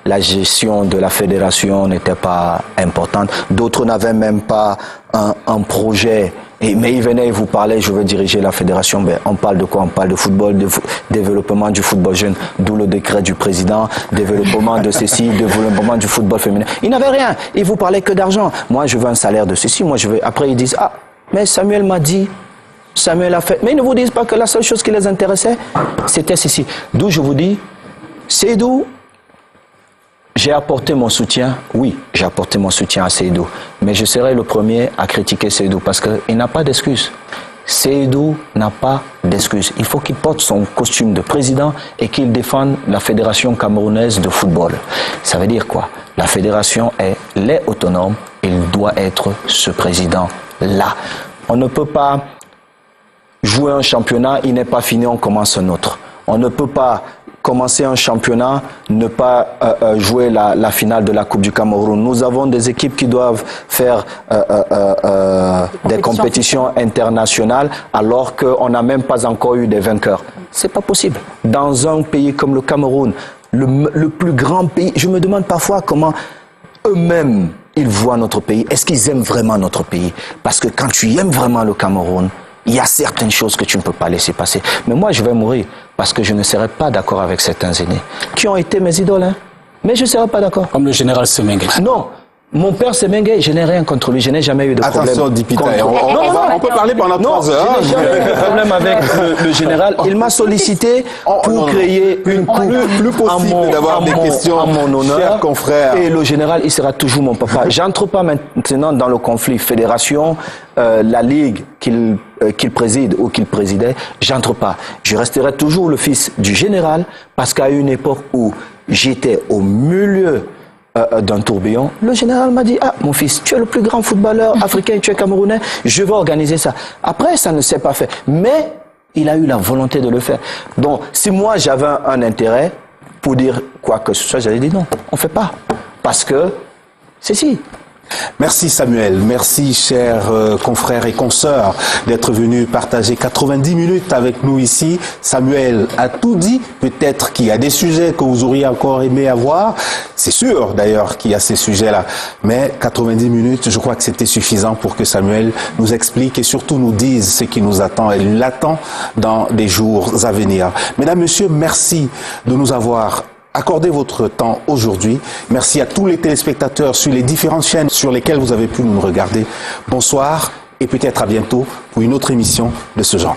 la gestion de la fédération n'était pas importante. D'autres n'avaient même pas un projet. Mais ils venaient et vous parlaient, je veux diriger la fédération. Ben, on parle de quoi? On parle de football, de développement du football jeune, d'où le décret du président, développement de ceci, développement du football féminin. Ils n'avaient rien. Ils vous parlaient que d'argent. Moi, je veux un salaire de ceci. Moi, je veux. Après, ils disent, ah, mais Samuel m'a dit, Samuel a fait. Mais ils ne vous disent pas que la seule chose qui les intéressait, c'était ceci. D'où je vous dis, c'est d'où J'ai apporté mon soutien, oui, j'ai apporté mon soutien à Seydou, mais je serai le premier à critiquer Seydou parce qu'il n'a pas d'excuse. Seydou n'a pas d'excuse. Il faut qu'il porte son costume de président et qu'il défende la Fédération camerounaise de football. Ça veut dire quoi? La fédération est autonome, il doit être ce président-là. On ne peut pas jouer un championnat, il n'est pas fini, on commence un autre. On ne peut pas commencer un championnat, ne pas jouer la finale de la Coupe du Cameroun. Nous avons des équipes qui doivent faire des compétitions internationales alors qu'on n'a même pas encore eu des vainqueurs. C'est pas possible. Dans un pays comme le Cameroun, le plus grand pays, je me demande parfois comment eux-mêmes ils voient notre pays. Est-ce qu'ils aiment vraiment notre pays? Parce que quand tu aimes vraiment le Cameroun, il y a certaines choses que tu ne peux pas laisser passer. Mais moi, je vais mourir parce que je ne serai pas d'accord avec certains aînés qui ont été mes idoles. Hein. Mais je ne serai pas d'accord. Comme le général Semengue. Non. Mon père Semengue, je n'ai rien contre lui. Je n'ai jamais eu de problème. Attention, Dipita. On peut parler pendant 3 heures. Je n'ai jamais eu de problème avec le général. Il m'a sollicité pour créer une coupe plus possible d'avoir des questions à mon honneur. Chers confrères. Et le général, il sera toujours mon papa. J'entre pas maintenant dans le conflit fédération, la ligue qu'il préside ou qu'il présidait. J'entre pas. Je resterai toujours le fils du général parce qu'à une époque où j'étais au milieu d'un tourbillon, le général m'a dit: ah, mon fils, tu es le plus grand footballeur africain, tu es camerounais, je vais organiser ça. Après, ça ne s'est pas fait. Mais il a eu la volonté de le faire. Donc, si moi j'avais un intérêt pour dire quoi que ce soit, j'allais dire non, on ne fait pas. Parce que c'est si. Merci Samuel, merci chers confrères et consoeurs d'être venus partager 90 minutes avec nous ici. Samuel a tout dit, peut-être qu'il y a des sujets que vous auriez encore aimé avoir, c'est sûr d'ailleurs qu'il y a ces sujets-là, mais 90 minutes, je crois que c'était suffisant pour que Samuel nous explique et surtout nous dise ce qui nous attend et l'attend dans des jours à venir. Mesdames, Messieurs, merci de nous avoir accordez votre temps aujourd'hui. Merci à tous les téléspectateurs sur les différentes chaînes sur lesquelles vous avez pu nous regarder. Bonsoir et peut-être à bientôt pour une autre émission de ce genre.